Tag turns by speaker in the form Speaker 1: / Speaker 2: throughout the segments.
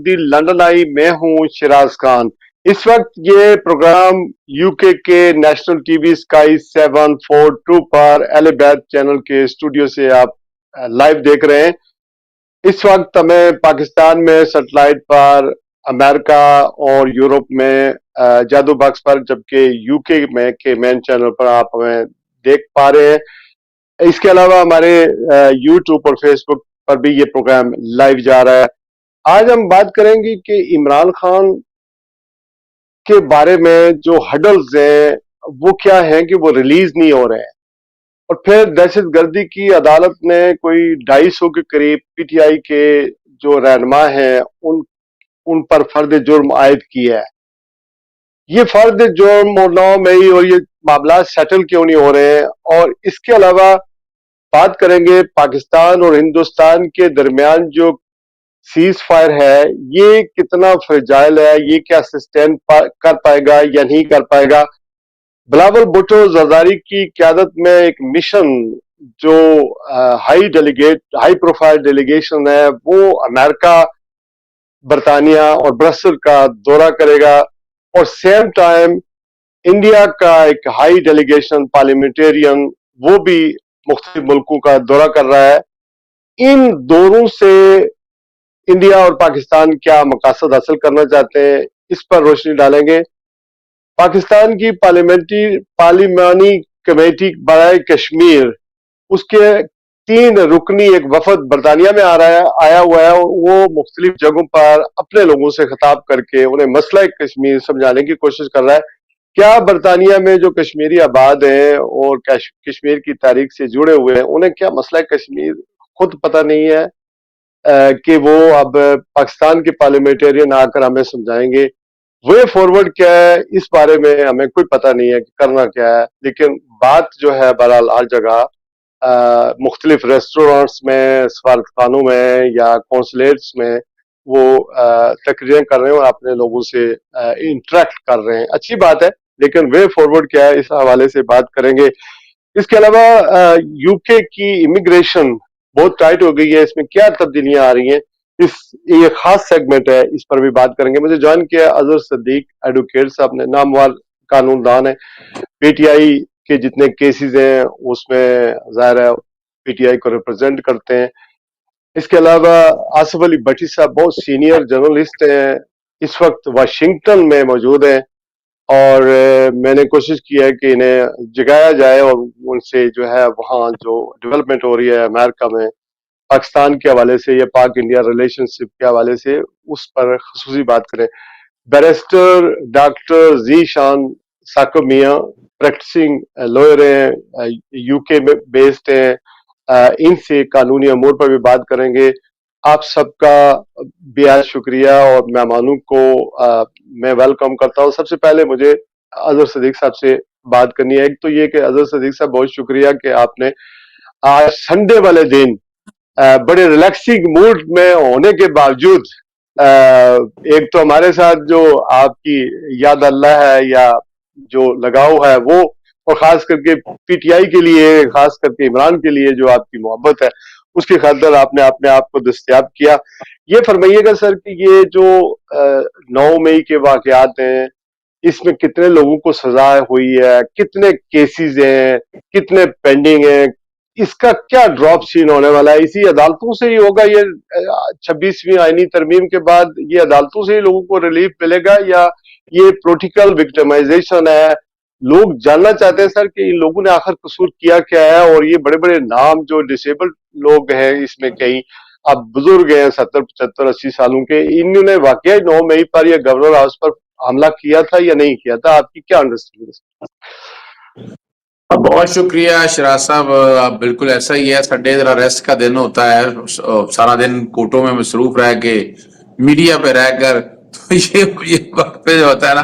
Speaker 1: دی London آئی، میں ہوں شراز خان۔ اس وقت یہ پروگرام یوکے کے نیشنل ٹی وی اسکائی 742 پر ایلیبیت چینل کے اسٹوڈیو سے آپ لائیو دیکھ رہے ہیں۔ اس وقت ہمیں پاکستان میں سیٹلائٹ پر، امریکہ اور یورپ میں جادو باکس پر، جبکہ یوکے میں کے مین چینل پر آپ ہمیں دیکھ پا رہے ہیں۔ اس کے علاوہ ہمارے یوٹیوب اور فیس بک پر بھی یہ پروگرام لائیو جا رہا ہے۔ آج ہم بات کریں گے کہ عمران خان کے بارے میں جو ہڈلز ہیں وہ کیا ہیں کہ وہ ریلیز نہیں ہو رہے ہیں، اور پھر دہشت گردی کی عدالت نے کوئی 250 کے قریب پی ٹی آئی کے جو رہنما ہیں ان پر فرد جرم عائد کیا ہے۔ یہ فرد جرم 9 مئی اور یہ معاملات سیٹل کیوں نہیں ہو رہے ہیں، اور اس کے علاوہ بات کریں گے پاکستان اور ہندوستان کے درمیان جو سیز فائر ہے یہ کتنا فرجائل ہے، یہ کیا سسٹین کر پائے گا یا نہیں کر پائے گا۔ بلاول بھٹو زرداری کی قیادت میں ایک مشن جو ہائی پروفائل ڈیلیگیشن ہے وہ امریکہ، برطانیہ اور برسل کا دورہ کرے گا، اور سیم ٹائم انڈیا کا ایک ہائی ڈیلیگیشن پارلیمنٹیرین وہ بھی مختلف ملکوں کا دورہ کر رہا ہے۔ ان دوروں سے انڈیا اور پاکستان کیا مقاصد حاصل کرنا چاہتے ہیں، اس پر روشنی ڈالیں گے۔ پاکستان کی پارلیمانی کمیٹی برائے کشمیر، اس کے 3 رکنی ایک وفد برطانیہ میں آیا ہوا ہے، وہ مختلف جگہوں پر اپنے لوگوں سے خطاب کر کے انہیں مسئلہ کشمیر سمجھانے کی کوشش کر رہا ہے۔ کیا برطانیہ میں جو کشمیری آباد ہیں اور کشمیر کی تاریخ سے جڑے ہوئے ہیں انہیں کیا مسئلہ کشمیر خود پتہ نہیں ہے کہ وہ اب پاکستان کے پارلیمنٹیرین آ کر ہمیں سمجھائیں گے؟ وے فارورڈ کیا ہے اس بارے میں ہمیں کوئی پتہ نہیں ہے کہ کرنا کیا ہے، لیکن بات جو ہے بہرحال ہر جگہ مختلف ریسٹورانٹس میں، سفارت خانوں میں یا کونسلیٹس میں وہ تقریریں کر رہے ہیں اور اپنے لوگوں سے انٹریکٹ کر رہے ہیں۔ اچھی بات ہے، لیکن وے فارورڈ کیا ہے اس حوالے سے بات کریں گے۔ اس کے علاوہ یوکے کی امیگریشن بہت ٹائٹ ہو گئی ہے، اس میں کیا تبدیلیاں آ رہی ہیں، یہ خاص سیگمنٹ ہے، اس پر بھی بات کریں گے۔ مجھے جوائن کیا اظہر صدیق ایڈوکیٹ صاحب نے، نامور قانون دان ہے، پی ٹی آئی کے جتنے کیسز ہیں اس میں ظاہر ہے پی ٹی آئی کو ریپرزینٹ کرتے ہیں۔ اس کے علاوہ آصف علی بٹی صاحب بہت سینئر جرنلسٹ ہیں، اس وقت واشنگٹن میں موجود ہیں، اور میں نے کوشش کی ہے کہ انہیں جگایا جائے اور ان سے جو ہے وہاں جو ڈیولپمنٹ ہو رہی ہے امریکہ میں پاکستان کے حوالے سے یا پاک انڈیا ریلیشن شپ کے حوالے سے اس پر خصوصی بات کریں۔ بیرسٹر ڈاکٹر ذی شان ثاقب میاں پریکٹسنگ لوئر ہیں، یو کے میں بیسڈ ہیں، ان سے قانونی امور پر بھی بات کریں گے۔ آپ سب کا بیاض شکریہ، اور مہمانوں کو میں ویلکم کرتا ہوں۔ سب سے پہلے مجھے اظہر صدیق صاحب سے بات کرنی ہے۔ ایک تو یہ کہ اظہر صدیق صاحب بہت شکریہ کہ آپ نے آج سنڈے والے دن بڑے ریلیکسنگ موڈ میں ہونے کے باوجود ایک تو ہمارے ساتھ جو آپ کی یاد اللہ ہے یا جو لگاؤ ہے وہ، اور خاص کر کے پی ٹی آئی کے لیے، خاص کر کے عمران کے لیے جو آپ کی محبت ہے اس کی خاطر آپ نے اپنے آپ کو دستیاب کیا۔ یہ فرمائیے گا سر کہ یہ جو 9 مئی کے واقعات ہیں اس میں کتنے لوگوں کو سزا ہوئی ہے، کتنے کیسز ہیں، کتنے پینڈنگ ہیں، اس کا کیا ڈراپ سین ہونے والا ہے؟ اسی عدالتوں سے ہی ہوگا یہ 26ویں آئینی ترمیم کے بعد یہ عدالتوں سے ہی لوگوں کو ریلیف ملے گا، یا یہ پولیٹیکل وکٹمائزیشن ہے؟ لوگ جاننا چاہتے ہیں سر کہ ان لوگوں نے آخر قصور کیا کیا ہے، اور یہ بڑے بڑے نام جو ڈسیبلڈ لوگ ہیں اس میں کئی اب بزرگ ہیں 70 75 80 سالوں کے، انہوں نے واقعی 9 مئی پر یا گورنر ہاؤس پر حملہ کیا تھا یا نہیں کیا تھا؟ آپ کی کیا انڈرسٹینڈنگ ہے؟
Speaker 2: بہت شکریہ شراز صاحب، بالکل ایسا ہی ہے، سنڈے ذرا ریسٹ کا دن ہوتا ہے، سارا دن کوٹوں میں مصروف رہ کے میڈیا پہ رہ کر، تو یہ وقت پہ جو ہوتا ہے نا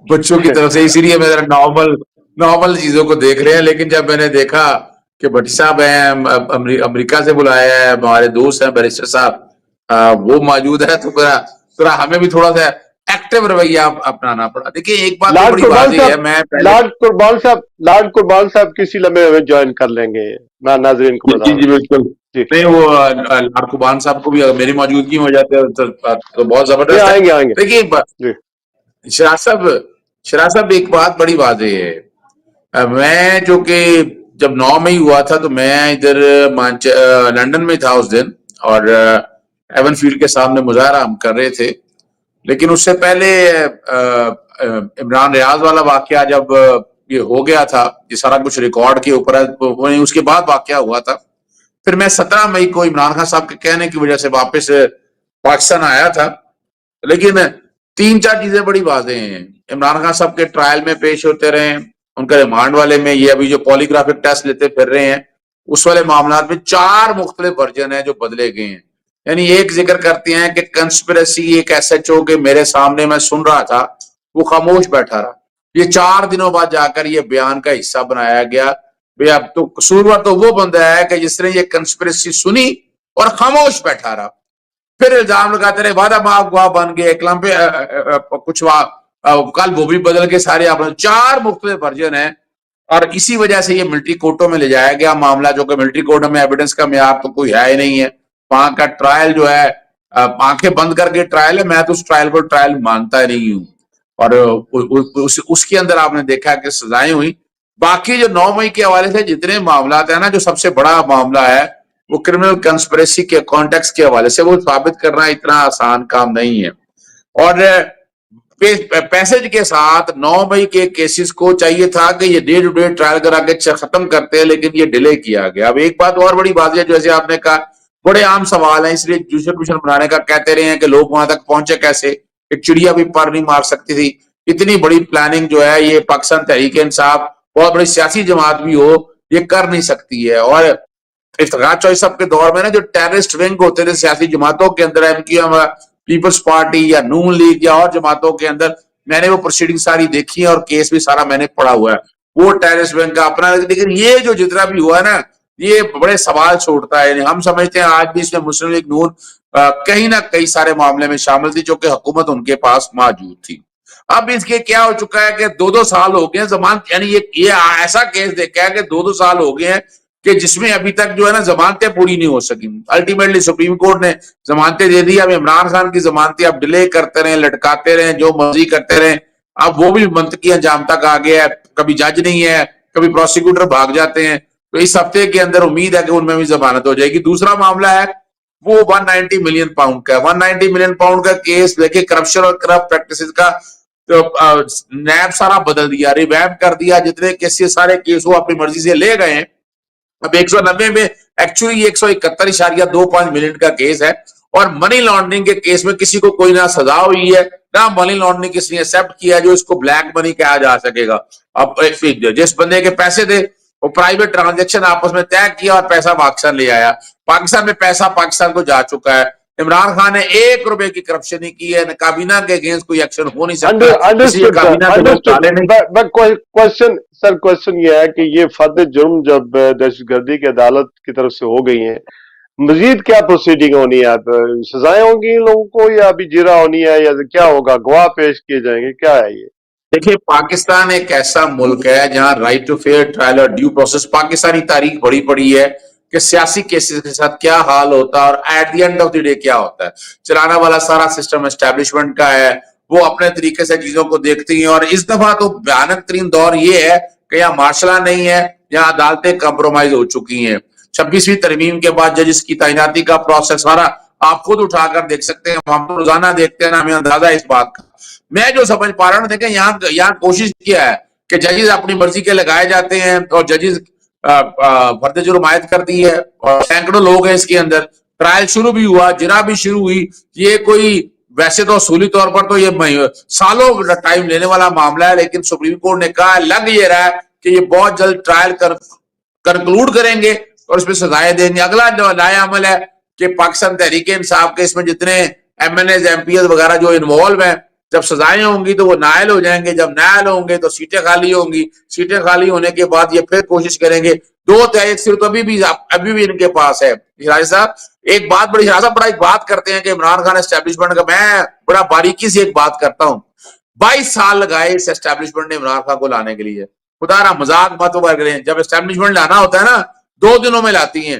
Speaker 2: بچوں کی طرف سے، اسی لیے میں ذرا نارمل چیزوں کو دیکھ رہے ہیں۔ لیکن جب میں نے دیکھا کہ بھٹی صاحب ہیں، امریکہ سے بلایا ہے، ہمارے دوست ہیں بیرسٹر صاحب وہ موجود ہے، تو ذرا ہمیں بھی تھوڑا سا ایکٹیو رویہ اپنانا پڑا۔ دیکھیے ایک بات تو بڑی واضح ہے، میں
Speaker 1: لارڈ قربان صاحب کسی لمحے ہمیں جوائن کر لیں گے، میں ناظرین کو بتا
Speaker 2: جی بالکل
Speaker 1: جی
Speaker 2: نہیں وہ لارکوبان صاحب کو بھی اگر میری موجودگی میں ہو جاتے ہیں تو بہت
Speaker 1: یہ
Speaker 2: زبردست ہے.
Speaker 1: آئیں گے آئیں گے
Speaker 2: دیکھیے
Speaker 1: جی
Speaker 2: شراز صاحب ایک بات بڑی واضح ہے. میں جو کہ جب 9 مئی ہوا تھا تو میں ادھر لندن میں تھا اس دن, اور ایون فیلڈ کے سامنے مظاہرہ ہم کر رہے تھے. لیکن اس سے پہلے عمران ریاض والا واقعہ جب یہ ہو گیا تھا, یہ سارا کچھ ریکارڈ کے اوپر ہے, اس کے بعد واقعہ ہوا تھا. پھر میں 17 مئی کو عمران خان صاحب کے کہنے کی وجہ سے واپس پاکستان آیا تھا. لیکن 3-4 چیزیں بڑی واضح ہیں. عمران خان صاحب کے ٹرائل میں پیش ہوتے رہے, ان کا ریمانڈ والے میں, یہ ابھی جو پولیگرافک ٹیسٹ لیتے پھر رہے ہیں, اس والے معاملات میں 4 مختلف ورژن ہیں جو بدلے گئے ہیں. یعنی ایک ذکر کرتے ہیں کہ کنسپریسی ایک ایس ایچ او کے میرے سامنے میں سن رہا تھا, وہ خاموش بیٹھا رہا. یہ 4 دنوں بعد جا کر یہ بیان کا حصہ بنایا گیا. بھئی اب تو قصوروار تو وہ بندہ ہے کہ جس نے یہ کنسپریسی سنی اور خاموش بیٹھا رہا. پھر الزام لگاتے رہے وعدہ معاف گواہ بن گئے, کلام پہ کچھ کل وہ بھی بدل کے سارے آپ 4 مختلف ورژن ہیں. اور اسی وجہ سے یہ ملٹری کورٹوں میں لے جایا گیا معاملہ, جو کہ ملٹری کورٹوں میں ایویڈنس کا معیار تو کوئی ہے ہی نہیں ہے. وہاں کا ٹرائل جو ہے آنکھیں بند کر کے ٹرائل ہے. میں تو اس ٹرائل کو ٹرائل مانتا ہی نہیں ہوں. اور اس کے اندر آپ نے دیکھا کہ سزائیں ہوئی. باقی جو 9 مئی کے حوالے سے جتنے معاملات ہیں نا, جو سب سے بڑا معاملہ ہے وہ کرمنل کنسپریسی کے کانٹیکس کے حوالے سے, وہ ثابت کرنا اتنا آسان کام نہیں ہے. اور پیسج کے ساتھ 9 مئی کے کیسز کو چاہیے تھا کہ یہ ڈے ٹو ڈے ٹرائل کرا کے ختم کرتے ہیں, لیکن یہ ڈیلے کیا گیا. اب ایک بات اور بڑی واضح ہے, جیسے آپ نے کہا بڑے عام سوال ہیں, اس لیے جوڈیشل کمیشن بنانے کا کہتے رہے ہیں کہ لوگ وہاں تک پہنچے کیسے. ایک چڑیا بھی پر نہیں مار سکتی تھی. اتنی بڑی پلاننگ جو ہے یہ پاکستان تحریک انصاف, بہت بڑی سیاسی جماعت بھی ہو, یہ کر نہیں سکتی ہے. اور افتخار چوہدری صاحب کے دور میں نا جو ٹیررسٹ ونگ ہوتے تھے سیاسی جماعتوں کے اندر, M Q M, Peoples Party یا نون لیگ یا اور جماعتوں کے اندر, میں نے وہ پروسیڈنگ ساری دیکھی ہے اور کیس بھی سارا میں نے پڑھا ہوا ہے. وہ ٹیررسٹ ونگ کا اپنا, لیکن یہ جو جتنا بھی ہوا ہے نا, یہ بڑے سوال چھوڑتا ہے. ہم سمجھتے ہیں آج بھی اس میں مسلم لیگ نون کہیں نہ کئی سارے معاملے میں شامل تھی, جو کہ حکومت ان کے پاس موجود تھی. اب اس کے کیا ہو چکا ہے کہ 2 سال ہو گئے ہیں ضمانت, یعنی یہ ایسا کیس دیکھا ہے کہ 2 سال ہو گئے ہیں کہ جس میں ابھی تک جو ہے نا ضمانتیں پوری نہیں ہو سکی. الٹیمیٹلی سپریم کورٹ نے ضمانتیں دے دی. اب عمران خان کی ضمانتیں اب ڈیلے کرتے رہے, لٹکاتے رہے, جو مرضی کرتے رہے. اب وہ بھی منطقی انجام تک آ گیا ہے. کبھی جج نہیں ہے, کبھی پروسیکیوٹر بھاگ جاتے ہیں. تو اس ہفتے کے اندر امید ہے کہ ان میں بھی ضمانت ہو جائے گی. دوسرا معاملہ ہے وہ 190 ملین پاؤنڈ کا. 190 ملین پاؤنڈ کا کیس دیکھیں, کرپشن اور کرپٹ پریکٹسز کا نیب سارا بدل دیا, ریویمپ کر دیا. جتنے کیسز سارے کیس وہ اپنی مرضی سے لے گئے ہیں. اب 190 میں ایکچولی 171.25 ملین کا کیس ہے. اور منی لانڈرنگ کے کیس میں کسی کو کوئی نہ سزا ہوئی ہے, نہ منی لانڈرنگ کسی نے ایکسپٹ کیا جو اس کو بلیک منی کہا جا سکے گا. اب جس بندے کے پیسے تھے وہ پرائیویٹ ٹرانزیکشن آپس میں طے کیا اور پیسہ پاکستان لے آیا. پاکستان میں پیسہ پاکستان کو جا چکا ہے. عمران خان نے 1 روپے کی کرپشن نہیں کی ہے. کابینہ کے اگینسٹ کوئی ایکشن ہو نہیں سکتا, اس لیے کابینہ کے لوگ ڈالے نہیں.
Speaker 1: کوشچن یہ ہے کہ یہ فرد جرم جب دہشت گردی کی عدالت کی طرف سے ہو گئی ہیں, مزید کیا پروسیڈنگ ہونی ہے؟ سزائیں ہوں گی ان لوگوں کو, یا ابھی جرا ہونی ہے, یا کیا ہوگا؟ گواہ پیش کیے جائیں گے, کیا ہے یہ؟
Speaker 2: دیکھیے, پاکستان ایک ایسا ملک ہے جہاں رائٹ ٹو فیئر ٹرائل اور ڈیو پروسیس, پاکستانی تاریخ بڑی پڑی ہے کہ سیاسی کیسز کے ساتھ کیا حال ہوتا ہے اور at the end of the day کیا ہوتا ہے. چلانا والا سارا سسٹم اسٹیبلشمنٹ کا ہے, وہ اپنے طریقے سے چیزوں کو دیکھتی ہیں. اور اس دفعہ تو بھیانک ترین دور یہ ہے کہ یہاں معاشرہ نہیں ہے, یہاں عدالتیں کمپرومائز ہو چکی ہیں. 26ویں ترمیم کے بعد ججز کی تعیناتی کا پروسیس سارا آپ خود اٹھا کر دیکھ سکتے ہیں, ہم روزانہ دیکھتے ہیں نا, ہمیں اندازہ ہے اس بات کا. میں جو سمجھ پا رہا ہوں, دیکھیں یہاں کوشش کیا ہے کہ ججز اپنی مرضی کے لگائے جاتے ہیں, اور ججز فرد جرم عائد کر دی ہے, اور سینکڑوں لوگ ہیں اس کے اندر. ٹرائل شروع بھی ہوا, جرا بھی شروع ہوئی. یہ کوئی ویسے تو اصولی طور پر تو یہ سالوں ٹائم لینے والا معاملہ ہے, لیکن سپریم کورٹ نے کہا, لگ یہ رہا ہے کہ یہ بہت جلد ٹرائل کنکلوڈ کریں گے اور اس پہ سزائیں دیں گے. اگلا جو نیا عمل ہے کہ پاکستان تحریک انصاف کے اس میں جتنے M N As, M P As وغیرہ جو انوالو ہیں, جب سزائیں ہوں گی تو وہ نائل ہو جائیں گے. جب نائل ہوں گے تو سیٹیں خالی ہوں گی. سیٹیں خالی ہونے کے بعد یہ پھر کوشش کریں گے. 2/3 صرف ابھی بھی ان کے پاس ہے. شراز صاحب ایک بات بڑا ایک بات کرتے ہیں کہ عمران خان اسٹیبلشمنٹ کا, میں بڑا باریکی سے ایک بات کرتا ہوں. 22 سال لگائے اس اسٹیبلشمنٹ نے عمران خان کو لانے کے لیے. خدا را مذاق مت کریں, جب اسٹیبلشمنٹ لانا ہوتا ہے نا 2 دنوں میں لاتی ہیں.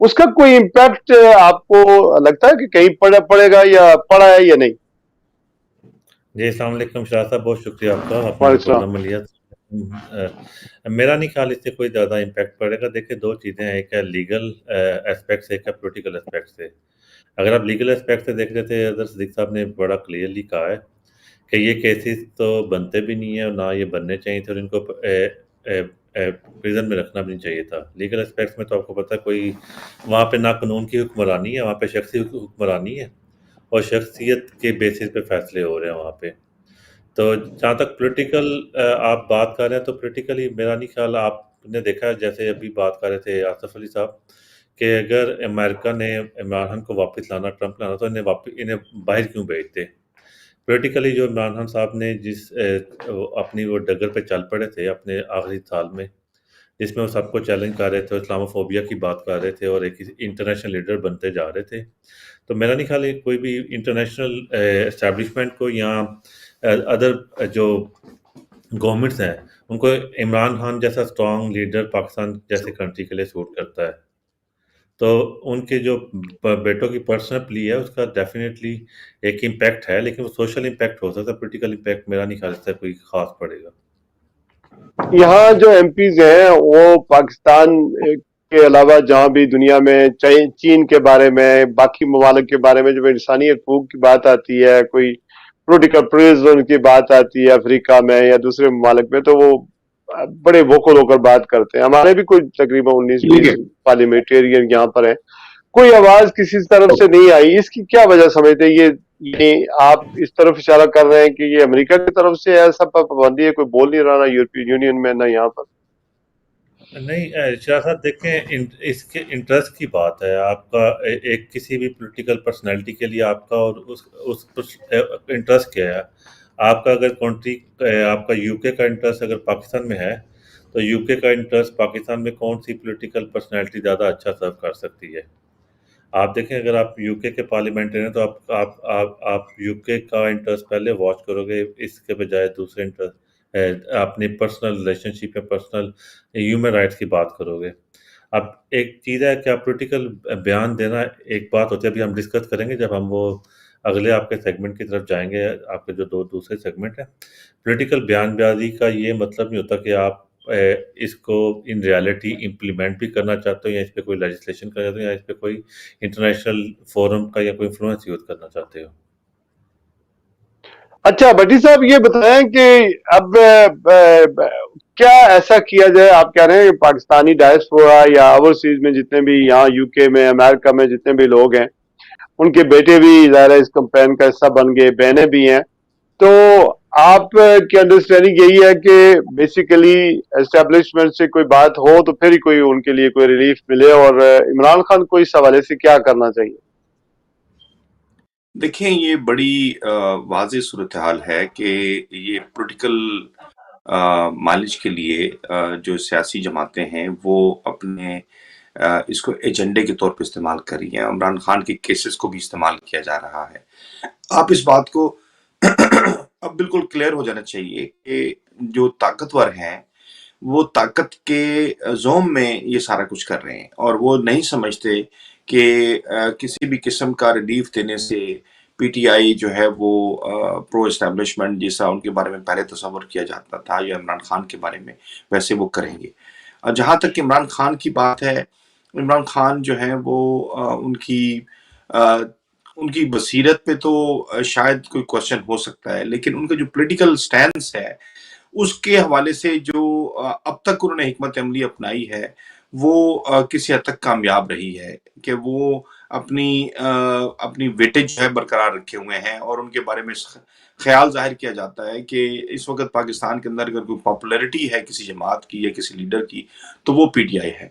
Speaker 1: اس کا کوئی امپیکٹ آپ کو لگتا ہے کہ کہیں پڑے گا یا پڑا ہے یا نہیں؟
Speaker 3: جی السلام علیکم شاہ صاحب، بہت شکریہ آپ کا، آپ نے
Speaker 1: وعلیکم
Speaker 3: پروگرام
Speaker 1: السلام۔
Speaker 3: میں لیا۔ میرا نہیں خیال اس سے کوئی زیادہ امپیکٹ پڑے گا۔ دیکھیں دو چیزیں ہیں، ایک ہے لیگل اسپیکٹ سے، ایک ہے پولیٹیکل اسپیکٹ سے۔ اگر آپ لیگل اسپیکٹ سے دیکھ رہے تھے، حضرت صدیق صاحب نے بڑا کلیئرلی کہا ہے کہ یہ کیسز تو بنتے بھی نہیں ہیں اور نہ یہ بننے چاہیے تھے، اور ان کو پریزن میں رکھنا بھی نہیں چاہیے تھا۔ لیگل اسپیکٹس میں تو آپ کو پتہ ہے کوئی وہاں پہ نہ قانون کی حکمرانی ہے، وہاں پہ شخصی حکمرانی ہے اور شخصیت کے بیسس پہ فیصلے ہو رہے ہیں وہاں پہ۔ تو جہاں تک پولیٹیکل آپ بات کر رہے ہیں، تو پولیٹیکلی میرا نہیں خیال، آپ نے دیکھا ہے جیسے ابھی بات کر رہے تھے آصف علی صاحب کہ اگر امریکہ نے عمران خان کو واپس لانا، ٹرمپ لانا، تو انہیں باہر کیوں بھیجتے؟ پولیٹیکلی جو عمران خان صاحب نے جس اپنی وہ ڈگر پہ چل پڑے تھے اپنے آخری سال میں، جس میں وہ سب کو چیلنج کر رہے تھے، اسلاموفوبیا کی بات کر رہے تھے اور ایک انٹرنیشنل لیڈر بنتے جا رہے تھے، تو میرا نہیں خیال ہے کوئی بھی انٹرنیشنل اسٹیبلشمنٹ کو یا ادر جو گورنمنٹس ہیں ان کو عمران خان جیسا اسٹرانگ لیڈر پاکستان جیسے کنٹری کے لیے سوٹ کرتا ہے۔ تو ان کے جو بیٹوں کی پرسنل پلی ہے اس کا ڈیفینیٹلی ایک امپیکٹ ہے، لیکن وہ سوشل امپیکٹ ہو سکتا ہے، پولیٹیکل امپیکٹ میرا نہیں خیال سے کوئی خاص پڑے گا۔
Speaker 1: یہاں جو ایم پیز ہیں وہ پاکستان کے علاوہ جہاں بھی دنیا میں چین کے بارے میں، باقی ممالک کے بارے میں جب انسانی حقوق کی بات آتی ہے، کوئی پولیٹیکل پریزن کی بات آتی ہے افریقہ میں یا دوسرے ممالک میں، تو وہ بڑے ووکل ہو کر بات کرتے ہیں۔ ہمارے بھی کوئی تقریباً 19-20 پارلیمنٹیرین یہاں پر ہیں، کوئی آواز کسی طرف سے نہیں آئی۔ اس کی کیا وجہ سمجھتے ہیں؟ یہ آپ اس طرف اشارہ کر رہے ہیں کہ یہ امریکہ کی طرف سے ہے، سب پر پابندی ہے، کوئی بول نہیں رہا نہ یورپی یونین میں نہ یہاں پر؟
Speaker 3: نہیں شاہ صاحب دیکھیں، اس کے انٹرسٹ کی بات ہے، آپ کا ایک کسی بھی پولیٹیکل پرسنالٹی کے لیے آپ کا اور اس انٹرسٹ کیا ہے۔ آپ کا اگر کنٹری، آپ کا یو کے کا انٹرسٹ اگر پاکستان میں ہے تو یو کے کا انٹرسٹ پاکستان میں کون سی پولیٹیکل پرسنالٹی زیادہ اچھا سرو کر سکتی ہے؟ آپ دیکھیں اگر آپ یو کے پارلیمنٹرین ہیں تو آپ یو کے کا انٹرسٹ پہلے واچ کرو گے، اس کے بجائے دوسرے انٹرسٹ اپنی پرسنل ریلیشن شپ یا پرسنل ہیومن رائٹس کی بات کرو گے۔ اب ایک چیز ہے کہ آپ پولیٹیکل بیان دینا ایک بات ہوتی ہے، ابھی ہم ڈسکس کریں گے جب ہم وہ اگلے آپ کے سیگمنٹ کی طرف جائیں گے، آپ کے جو دوسرے سیگمنٹ ہیں۔ پولیٹیکل بیان بازی کا یہ مطلب نہیں ہوتا کہ آپ اس کو ان ریالٹی امپلیمنٹ بھی کرنا چاہتے ہو یا اس پہ کوئی لیجسلیشن کرنا چاہتے ہو یا اس پہ کوئی انٹرنیشنل فورم کا یا کوئی انفلوئنس یوز کرنا چاہتے ہو۔
Speaker 1: اچھا بٹی صاحب یہ بتائیں کہ اب کیا ایسا کیا جائے؟ آپ کہہ رہے ہیں کہ پاکستانی ڈائسپورا یا اوورسیز میں جتنے بھی یہاں یو کے میں امریکہ میں جتنے بھی لوگ ہیں، ان کے بیٹے بھی ظاہر ہے اس کمپین کا حصہ بن گئے، بہنیں بھی ہیں، تو آپ کی انڈرسٹینڈنگ یہی ہے کہ بیسیکلی اسٹیبلشمنٹ سے کوئی بات ہو تو پھر ہی کوئی ان کے لیے کوئی ریلیف ملے، اور عمران خان کو اس حوالے سے کیا کرنا چاہیے؟
Speaker 4: دیکھیں یہ بڑی واضح صورتحال ہے کہ یہ پولیٹیکل مائلیج کے لیے جو سیاسی جماعتیں ہیں وہ اپنے اس کو ایجنڈے کے طور پہ استعمال کر رہی ہیں۔ عمران خان کے کیسز کو بھی استعمال کیا جا رہا ہے۔ آپ اس بات کو اب بالکل کلیئر ہو جانا چاہیے کہ جو طاقتور ہیں وہ طاقت کے زوم میں یہ سارا کچھ کر رہے ہیں، اور وہ نہیں سمجھتے کہ کسی بھی قسم کا ریلیف دینے سے پی ٹی آئی جو ہے وہ پرو اسٹیبلشمنٹ جیسا ان کے بارے میں پہلے تصور کیا جاتا تھا یا عمران خان کے بارے میں ویسے وہ کریں گے۔ جہاں تک کہ عمران خان کی بات ہے، عمران خان جو ہے وہ ان کی بصیرت پہ تو شاید کوئی کوشچن ہو سکتا ہے، لیکن ان کا جو پولیٹیکل سٹینس ہے اس کے حوالے سے جو اب تک انہوں نے حکمت عملی اپنائی ہے وہ کسی حد تک کامیاب رہی ہے کہ وہ اپنی ویٹیج ہے برقرار رکھے ہوئے ہیں، اور ان کے بارے میں خیال ظاہر کیا جاتا ہے کہ اس وقت پاکستان کے اندر اگر کوئی پاپولیرٹی ہے کسی جماعت کی یا کسی لیڈر کی تو وہ پی ٹی آئی ہے۔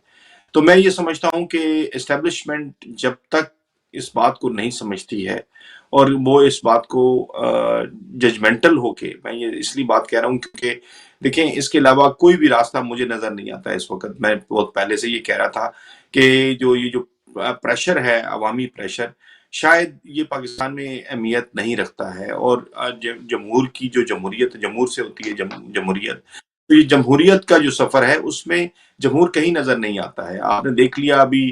Speaker 4: تو میں یہ سمجھتا ہوں کہ اسٹیبلشمنٹ جب تک اس بات کو نہیں سمجھتی ہے اور وہ اس بات کو ججمنٹل ہو کے، میں یہ اس لیے بات کہہ رہا ہوں کیونکہ دیکھیں اس کے علاوہ کوئی بھی راستہ مجھے نظر نہیں آتا اس وقت۔ میں بہت پہلے سے یہ کہہ رہا تھا کہ یہ جو پریشر ہے، عوامی پریشر، شاید یہ پاکستان میں اہمیت نہیں رکھتا ہے، اور جمہور کی جو جمہوریت، جمہور سے ہوتی ہے جمہوریت، تو یہ جمہوریت کا جو سفر ہے اس میں جمہور کہیں نظر نہیں آتا ہے۔ آپ نے دیکھ لیا ابھی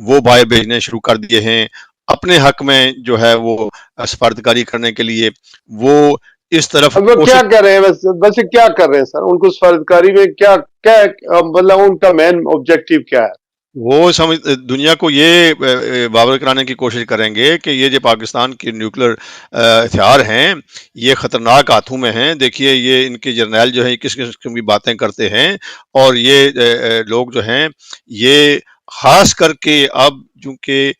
Speaker 5: وہ باہر بھیجنے شروع کر دیے ہیں اپنے حق میں جو ہے وہ سفارتکاری کرنے کے لیے. وہ اس طرف
Speaker 1: اب وہ کیا
Speaker 5: کوشش
Speaker 1: کر رہے ہیں ویسے کیا کر رہے ہیں سر؟ ان کو سفارتکاری میں کیا کیا مطلب ان کا مین آبجیکٹو کیا ہے؟
Speaker 5: وہ دنیا کو یہ باور کرانے کی کوشش کریں گے کہ یہ جو پاکستان کی نیوکلر ہتھیار ہیں یہ خطرناک ہاتھوں میں ہیں. دیکھیے یہ ان کے جرنیل جو ہیں کس قسم کی باتیں کرتے ہیں، اور یہ لوگ جو ہیں یہ خاص کر کے اب چونکہ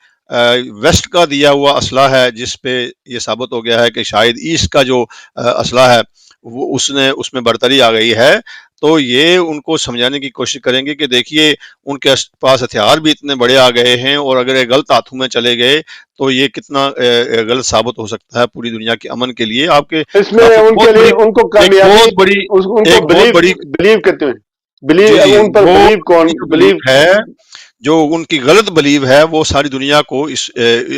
Speaker 5: ویسٹ کا دیا ہوا اسلحہ ہے جس پہ یہ ثابت ہو گیا ہے کہ شاید ایسٹ کا جو اسلحہ ہے وہ اس میں برتری آ گئی ہے، تو یہ ان کو سمجھانے کی کوشش کریں گے کہ دیکھیے ان کے پاس ہتھیار بھی اتنے بڑے آ گئے ہیں، اور اگر یہ غلط ہاتھوں میں چلے گئے تو یہ کتنا غلط ثابت ہو سکتا ہے پوری دنیا کے امن کے لیے. آپ کے
Speaker 1: اس میں ان کے لیے ان کو کامیابی ان کو
Speaker 5: ایک بہت بڑی
Speaker 1: بلیو کرتے ہیں،
Speaker 5: جی جی
Speaker 1: ان پر
Speaker 5: وہ
Speaker 1: بلیو کون
Speaker 5: جو
Speaker 1: بلیو؟
Speaker 5: belief ہے، جو ان کی غلط بلیو ہے وہ ساری دنیا کو اس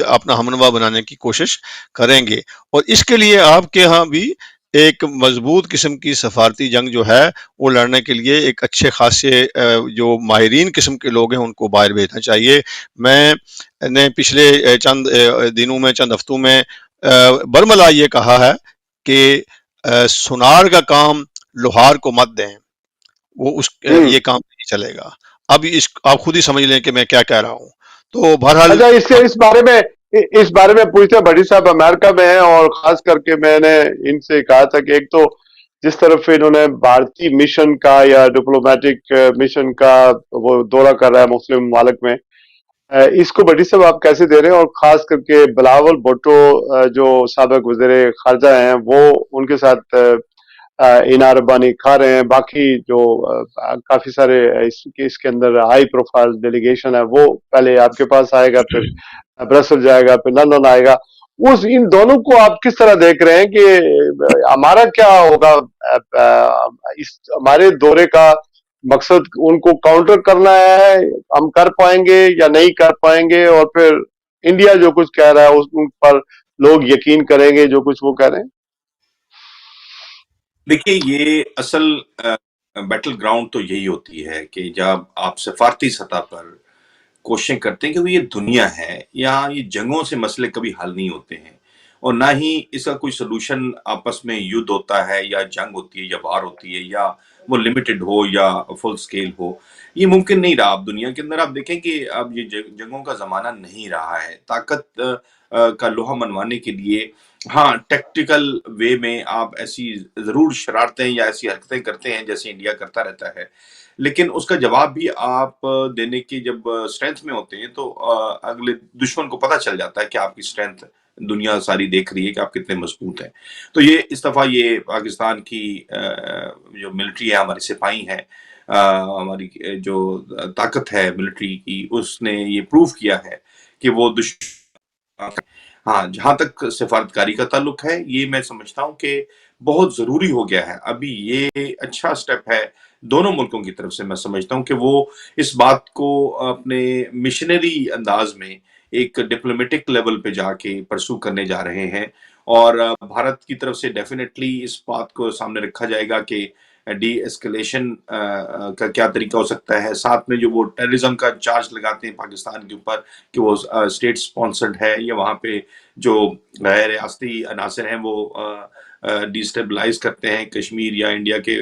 Speaker 5: اپنا ہمنوا بنانے کی کوشش کریں گے. اور اس کے لیے آپ کے ہاں بھی ایک مضبوط قسم کی سفارتی جنگ جو ہے وہ لڑنے کے لیے ایک اچھے خاصے جو ماہرین قسم کے لوگ ہیں ان کو باہر بھیجنا چاہیے. میں نے پچھلے چند دنوں میں چند ہفتوں میں برملا یہ کہا ہے کہ سونار کا کام لوہار کو مت دیں، وہ یہ کام نہیں چلے گا. اب آپ خود ہی سمجھ لیں کہ میں کیا کہہ رہا ہوں. تو بہرحال
Speaker 1: اچھا اس بارے میں پوچھتے ہیں، بھٹی صاحب امریکہ میں ہیں اور خاص کر کے میں نے ان سے کہا تھا کہ ایک تو جس طرف انہوں نے بھارتی مشن کا یا ڈپلومیٹک مشن کا وہ دورہ کر رہا ہے مسلم ممالک میں، اس کو بھٹی صاحب آپ کیسے دے رہے ہیں؟ اور خاص کر کے بلاول بھٹو جو سابق وزیر خارجہ ہیں وہ ان کے ساتھ انار ربانی کھا رہے ہیں، باقی جو کافی سارے اس کے اندر ہائی پروفائل ڈیلیگیشن ہے وہ پہلے آپ کے پاس آئے گا، پھر برسل جائے گا، پھر لندن آئے گا. ان دونوں کو آپ کس طرح دیکھ رہے ہیں کہ ہمارا کیا ہوگا؟ ہمارے دورے کا مقصد ان کو کاؤنٹر کرنا ہے، ہم کر پائیں گے یا نہیں کر پائیں گے؟ اور پھر انڈیا جو کچھ کہہ رہا ہے ان پر لوگ یقین کریں گے جو کچھ وہ کہہ رہے ہیں؟
Speaker 4: دیکھیے یہ اصل بیٹل گراؤنڈ تو یہی ہوتی ہے کہ جب آپ سفارتی سطح پر کوششیں کرتے ہیں، کہ یہ دنیا ہے، یہاں یہ جنگوں سے مسئلے کبھی حل نہیں ہوتے ہیں، اور نہ ہی اس کا کوئی سلوشن آپس میں یدھ ہوتا ہے یا جنگ ہوتی ہے یا وار ہوتی ہے، یا وہ لمیٹڈ ہو یا فل سکیل ہو. یہ ممکن نہیں رہا. اب دنیا کے اندر آپ دیکھیں کہ اب یہ جنگوں کا زمانہ نہیں رہا ہے. طاقت کا لوہا منوانے کے لیے ہاں ٹیکٹیکل وے میں آپ ایسی ضرور شرارتیں یا ایسی حرکتیں کرتے ہیں جیسے انڈیا کرتا رہتا ہے، لیکن اس کا جواب بھی آپ دینے کی جب اسٹرینتھ میں ہوتے ہیں تو اگلے دشمن کو پتہ چل جاتا ہے کہ آپ کی اسٹرینتھ دنیا ساری دیکھ رہی ہے کہ آپ کتنے مضبوط ہیں. تو یہ اس دفعہ یہ پاکستان کی جو ملٹری ہے، ہماری سپاہی ہے، ہماری جو طاقت ہے ملٹری کی، اس نے یہ پروف کیا ہے کہ وہ دشمن. ہاں جہاں تک سفارتکاری کا تعلق ہے، یہ میں سمجھتا ہوں کہ بہت ضروری ہو گیا ہے. ابھی یہ اچھا سٹیپ ہے دونوں ملکوں کی طرف سے. میں سمجھتا ہوں کہ وہ اس بات کو اپنے مشنری انداز میں ایک ڈپلومیٹک لیول پہ جا کے پرسو کرنے جا رہے ہیں، اور بھارت کی طرف سے ڈیفینیٹلی اس بات کو سامنے رکھا جائے گا کہ ڈی ایسکلیشن کا کیا طریقہ ہو سکتا ہے. ساتھ میں جو وہ ٹیررزم کا چارج لگاتے ہیں پاکستان کے اوپر کہ وہ اسٹیٹ سپانسرڈ ہے، یا وہاں پہ جو غیر ریاستی عناصر ہیں وہ ڈیسٹیبلائز کرتے ہیں کشمیر یا انڈیا کے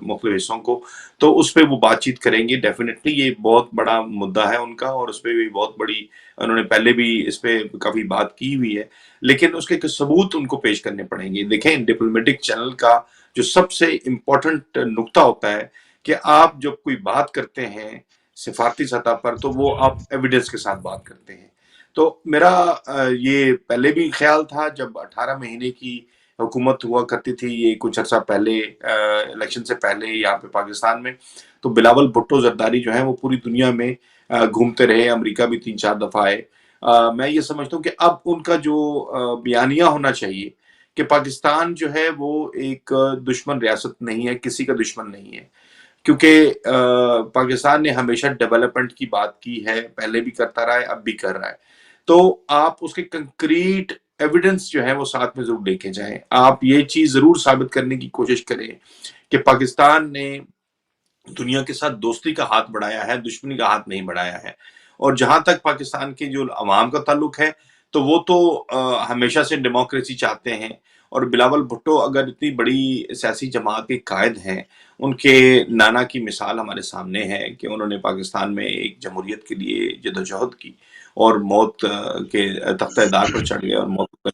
Speaker 4: مختلف حصوں کو، تو اس پہ وہ بات چیت کریں گے. ڈیفینیٹلی یہ بہت بڑا مدعا ہے ان کا، اور اس پہ بھی بہت بڑی انہوں نے پہلے بھی اس پہ کافی بات کی ہوئی ہے، لیکن اس کے ثبوت ان کو پیش کرنے پڑیں گے. دیکھیں ڈپلومیٹک چینل کا جو سب سے امپورٹنٹ نقطہ ہوتا ہے کہ آپ جب کوئی بات کرتے ہیں سفارتی سطح پر تو وہ آپ ایویڈنس کے ساتھ بات کرتے ہیں. تو میرا یہ پہلے بھی خیال تھا جب 18 مہینے کی حکومت ہوا کرتی تھی، یہ کچھ عرصہ پہلے الیکشن سے پہلے یہاں پہ پاکستان میں، تو بلاول بھٹو زرداری جو ہیں وہ پوری دنیا میں گھومتے رہے، امریکہ بھی 3-4 دفعہ آئے. میں یہ سمجھتا ہوں کہ اب ان کا جو بیانیہ ہونا چاہیے کہ پاکستان جو ہے وہ ایک دشمن ریاست نہیں ہے، کسی کا دشمن نہیں ہے، کیونکہ پاکستان نے ہمیشہ ڈیولپمنٹ کی بات کی ہے، پہلے بھی کرتا رہا ہے، اب بھی کر رہا ہے. تو آپ اس کے کنکریٹ ایویڈنس جو ہے وہ ساتھ میں ضرور لے کے جائیں. آپ یہ چیز ضرور ثابت کرنے کی کوشش کریں کہ پاکستان نے دنیا کے ساتھ دوستی کا ہاتھ بڑھایا ہے، دشمنی کا ہاتھ نہیں بڑھایا ہے. اور جہاں تک پاکستان کے جو عوام کا تعلق ہے تو وہ تو ہمیشہ سے ڈیموکریسی چاہتے ہیں، اور بلاول بھٹو اگر اتنی بڑی سیاسی جماعت کے قائد ہیں، ان کے نانا کی مثال ہمارے سامنے ہے کہ انہوں نے پاکستان میں ایک جمہوریت کے لیے جدوجہد کی اور موت کے تختہ دار پر چڑھ گئے اور موت پر،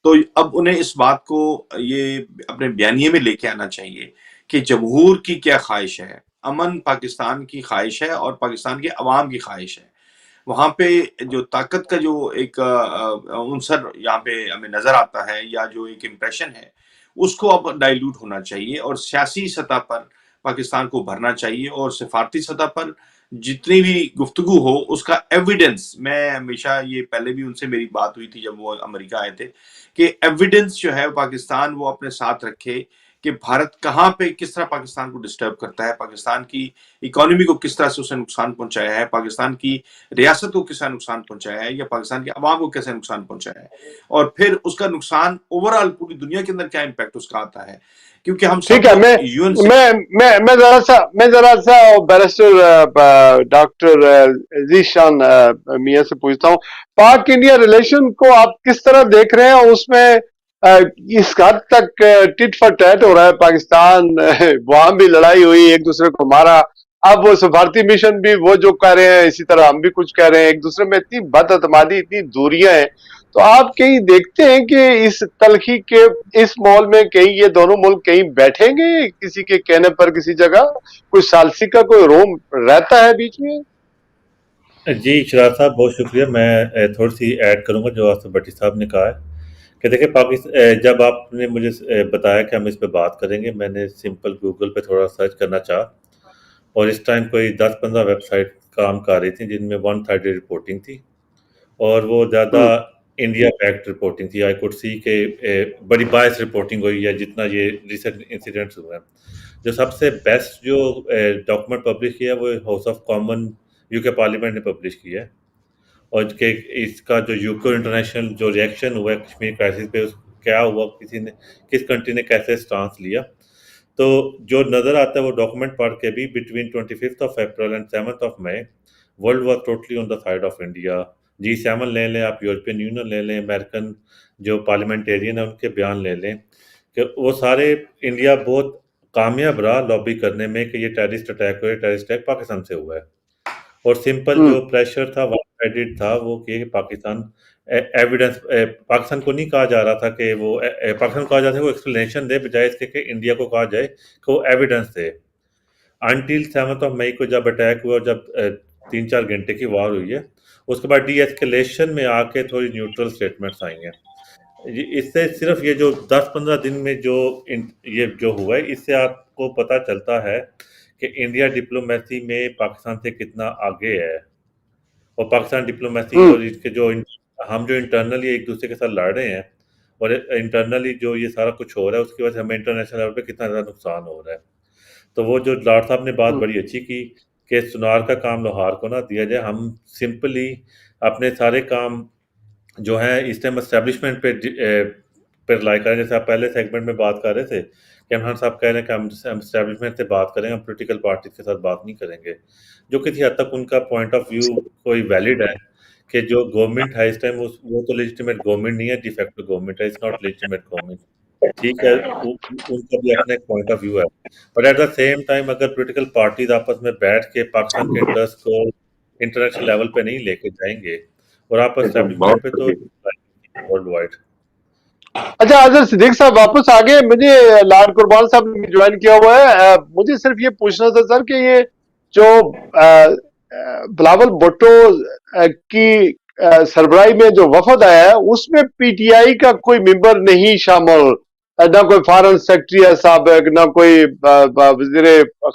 Speaker 4: تو اب انہیں اس بات کو یہ اپنے بیانیے میں لے کے آنا چاہیے کہ جمہور کی کیا خواہش ہے، امن پاکستان کی خواہش ہے اور پاکستان کے عوام کی خواہش ہے۔ وہاں پہ جو طاقت کا جو ایک عنصر یہاں پہ ہمیں نظر آتا ہے یا جو ایک امپریشن ہے، اس کو اب ڈائیلوٹ ہونا چاہیے اور سیاسی سطح پر پاکستان کو بھرنا چاہیے، اور سفارتی سطح پر جتنی بھی گفتگو ہو اس کا ایویڈنس، میں ہمیشہ یہ پہلے بھی ان سے میری بات ہوئی تھی جب وہ امریکہ آئے تھے، کہ ایویڈنس جو ہے پاکستان وہ اپنے ساتھ رکھے کہ بھارت کہاں پہ کس طرح پاکستان کو ڈسٹرب کرتا ہے، پاکستان کی اکانومی کو کس طرح سے اسے نقصان پہنچایا ہے، پاکستان کی ریاست کو کس طرح نقصان پہنچایا ہے، یا پاکستان کے عوام کو کیسے نقصان پہنچایا ہے، اور پھر اس کا نقصان اوور آل پوری دنیا کے اندر کیا امپیکٹ اس کا آتا ہے، کیونکہ ہم سب
Speaker 1: ٹھیک ہے،
Speaker 4: لوگ
Speaker 1: میں
Speaker 4: یون سے
Speaker 1: میں ذرا سا بیرسٹر ڈاکٹر ذیشان میاں سے پوچھتا ہوں، پاک انڈیا ریلیشن کو آپ کس طرح دیکھ رہے ہیں؟ اس میں اس حد تک ٹٹ فار ٹیٹ ہو رہا ہے، پاکستان وہاں بھی لڑائی ہوئی، ایک دوسرے کو مارا، اب وہ سفارتی مشن بھی وہ جو کہہ رہے ہیں اسی طرح ہم بھی کچھ کہہ رہے ہیں، ایک دوسرے میں اتنی بد اعتمادی، اتنی دوریاں ہیں، تو آپ کہیں دیکھتے ہیں کہ اس تلخی کے اس ماحول میں کہیں یہ دونوں ملک کہیں بیٹھیں گے کسی کے کہنے پر کسی جگہ؟ کوئی ثالثی کا کوئی روم رہتا ہے بیچ میں؟
Speaker 3: جی شراز صاحب بہت شکریہ. میں تھوڑی سی ایڈ کروں گا جو آصف بھٹی صاحب نے کہا ہے کہ دیکھیں پاکستان، جب آپ نے مجھے بتایا کہ ہم اس پہ بات کریں گے، میں نے سمپل گوگل پہ تھوڑا سرچ کرنا چاہا، اور اس ٹائم کوئی 10-15 ویب سائٹ کام کر رہی تھیں جن میں 130 رپورٹنگ تھی، اور وہ زیادہ انڈیا بیکڈ رپورٹنگ تھی. آئی کوڈ سی کہ بڑی باعث رپورٹنگ ہوئی ہے جتنا یہ ریسنٹ انسیڈنٹس ہوئے ہیں. جو سب سے بیسٹ جو ڈاکومنٹ پبلش کیا ہے وہ ہاؤس آف کامن یو کے پارلیمنٹ نے پبلش کیا ہے، اور کہ اس کا جو یوکو انٹرنیشنل جو ریئیکشن ہوا ہے کشمیر کرائسس پہ، کیا ہوا، کس کنٹری نے کیسے سٹانس لیا، تو جو نظر آتا ہے وہ ڈاکومنٹ پڑھ کے بھی between 25 April and 7 May world was totally on the side of India. G7 لے لیں آپ، یورپین یونین لے لیں، امریکن جو پارلیمنٹیرین ہیں ان کے بیان لے لیں، کہ وہ سارے انڈیا بہت کامیاب رہا لابی کرنے میں کہ یہ ٹیررسٹ اٹیک ہوئے، ٹیررسٹ اٹیک پاکستان سے ہوا ہے. اور سمپل جو پریشر تھا ون سائیڈڈ تھا وہ کہ پاکستان ایویڈنس، پاکستان کو نہیں کہا جا رہا تھا کہ وہ پاکستان کو کہا جاتا ہے وہ ایکسپلینیشن دے، بجائے اس کے کہ انڈیا کو کہا جائے کہ وہ ایویڈنس دے. انٹل 7 مئی کو جب اٹیک ہوا اور جب 3-4 گھنٹے کی وار ہوئی ہے، اس کے بعد ڈی ایسکیلیشن میں آ کے تھوڑی نیوٹرل سٹیٹمنٹس آئی ہیں. اس سے صرف یہ جو 10-15 دن میں یہ جو ہوا ہے، اس سے آپ کو پتہ چلتا ہے کہ انڈیا ڈپلومیسی میں پاکستان سے کتنا آگے ہے، اور پاکستان ڈپلومیسی اور اس کے جو ہم جو انٹرنلی ایک دوسرے کے ساتھ لڑ رہے ہیں، اور انٹرنلی جو یہ سارا کچھ ہو رہا ہے اس کی وجہ سے ہمیں انٹرنیشنل لیول پہ کتنا زیادہ نقصان ہو رہا ہے. تو وہ جو لاٹ صاحب نے بات بڑی اچھی کی کہ سنار کا کام لوہار کو نہ دیا جائے، ہم سمپلی اپنے سارے کام جو ہیں اس ٹائم اسٹیبلشمنٹ پہ رلائی کریں. جیسے آپ پہلے سیگمنٹ میں بات کر رہے تھے کہ عمران صاحب کہہ رہے ہیں کہ ہم اسٹیبلشمنٹ سے بات کریں گے، ہم پولیٹیکل پارٹیز کے ساتھ بات نہیں کریں گے، جو کسی حد تک ان کا پوائنٹ آف ویو کوئی ویلڈ ہے کہ جو گورنمنٹ ہے اس ٹائم وہ تو لیجیٹیمیٹ گورنمنٹ نہیں ہے، ڈی فیکٹو گورنمنٹ ہے، اٹس ناٹ لیجیٹیمیٹ گورنمنٹ. ٹھیک ہے، ان کا بھی اپنا ایک پوائنٹ آف ویو ہے، but at the same time اگر پولیٹیکل پارٹیز آپس میں بیٹھ کے پاکستان کے انٹرسٹ کو انٹرنیشنل لیول پہ نہیں لے کے جائیں گے، اور آپ اسٹیبلشمنٹ پہ تو ورلڈ وائڈ.
Speaker 1: اچھا حضرت صدیق صاحب واپس آگے، مجھے لارڈ قربان صاحب نے جوائن کیا ہوا ہے، مجھے صرف یہ پوچھنا تھا سر کہ یہ جو بلاول بھٹو کی سربراہی میں جو وفد آیا ہے اس میں پی ٹی آئی کا کوئی ممبر نہیں شامل، نہ کوئی فارن سیکرٹری ہے سابق، نہ کوئی وزیر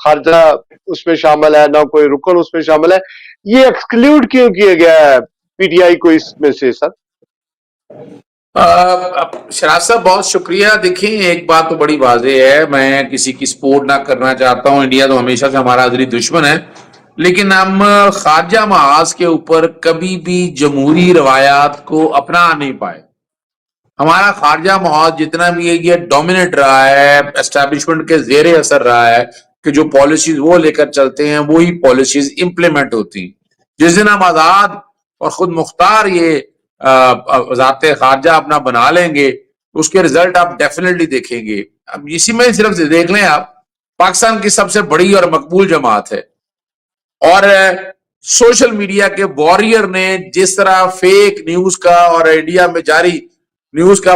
Speaker 1: خارجہ اس میں شامل ہے، نہ کوئی رکن اس میں شامل ہے، یہ ایکسکلوڈ کیوں کیا گیا ہے پی ٹی آئی کو اس میں سے سر؟
Speaker 2: شراز صاحب بہت شکریہ. دیکھیں ایک بات تو بڑی واضح ہے، میں کسی کی سپورٹ نہ کرنا چاہتا ہوں، انڈیا تو ہمیشہ سے ہمارا ازلی دشمن ہے، لیکن ہم خارجہ محاذ کے اوپر کبھی بھی جمہوری روایات کو اپنا نہیں پائے. ہمارا خارجہ محاذ جتنا بھی ہے یہ ڈومینیٹ رہا ہے، اسٹیبلشمنٹ کے زیر اثر رہا ہے کہ جو پالیسیز وہ لے کر چلتے ہیں وہی پالیسیز امپلیمنٹ ہوتی. جس دن ہم آزاد اور خود مختار یہ وزارت خارجہ اپنا بنا لیں گے اس کے رزلٹ آپ ڈیفینیٹلی دیکھیں گے. اب اسی میں صرف دیکھ لیں آپ، پاکستان کی سب سے بڑی اور مقبول جماعت ہے، اور سوشل میڈیا کے واریر نے جس طرح فیک نیوز کا اور انڈیا میں جاری نیوز کا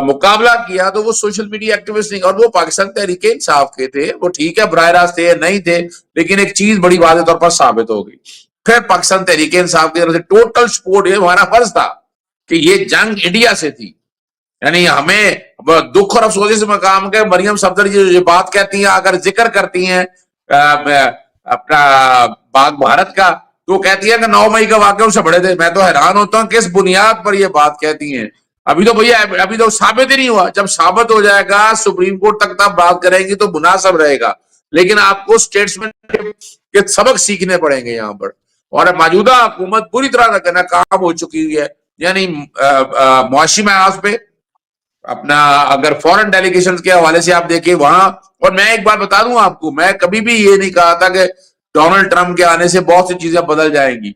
Speaker 2: مقابلہ کیا، تو وہ سوشل میڈیا ایکٹیوسٹ نہیں، اور وہ پاکستان تحریک انصاف کے تھے، وہ ٹھیک ہے براہ راست تھے نہیں تھے، لیکن ایک چیز بڑی واضح طور پر ثابت ہو گئی. پھر پاکستان تحریک انصاف کی طرف سے ٹوٹل سپورٹ، یہ ہمارا فرض تھا کہ یہ جنگ انڈیا سے تھی. یعنی ہمیں دکھ اور افسوس اس مقام کے مریم صفدر جی یہ بات کہتی ہیں، اگر ذکر کرتی ہیں اپنا باغ بھارت کا، تو کہتی ہے کہ 9 مئی کا واقعہ اس سے بڑے تھے. میں تو حیران ہوتا ہوں کس بنیاد پر یہ بات کہتی ہیں. ابھی تو بھیا ابھی تو ثابت ہی نہیں ہوا. جب ثابت ہو جائے گا سپریم کورٹ تک آپ بات کریں گی تو مناسب رہے گا، لیکن آپ کو اسٹیٹسمین کے سبق سیکھنے پڑیں گے یہاں پر. اور موجودہ حکومت پوری طرح ناکام ہو چکی ہوئی ہے. یعنی معاشی محاذ پہ اپنا اگر فورن ڈیلیگیشن کے حوالے سے آپ دیکھیں وہاں، اور میں ایک بات بتا دوں آپ کو، میں کبھی بھی یہ نہیں کہا تھا کہ ڈونلڈ ٹرمپ کے آنے سے بہت سی چیزیں بدل جائیں گی.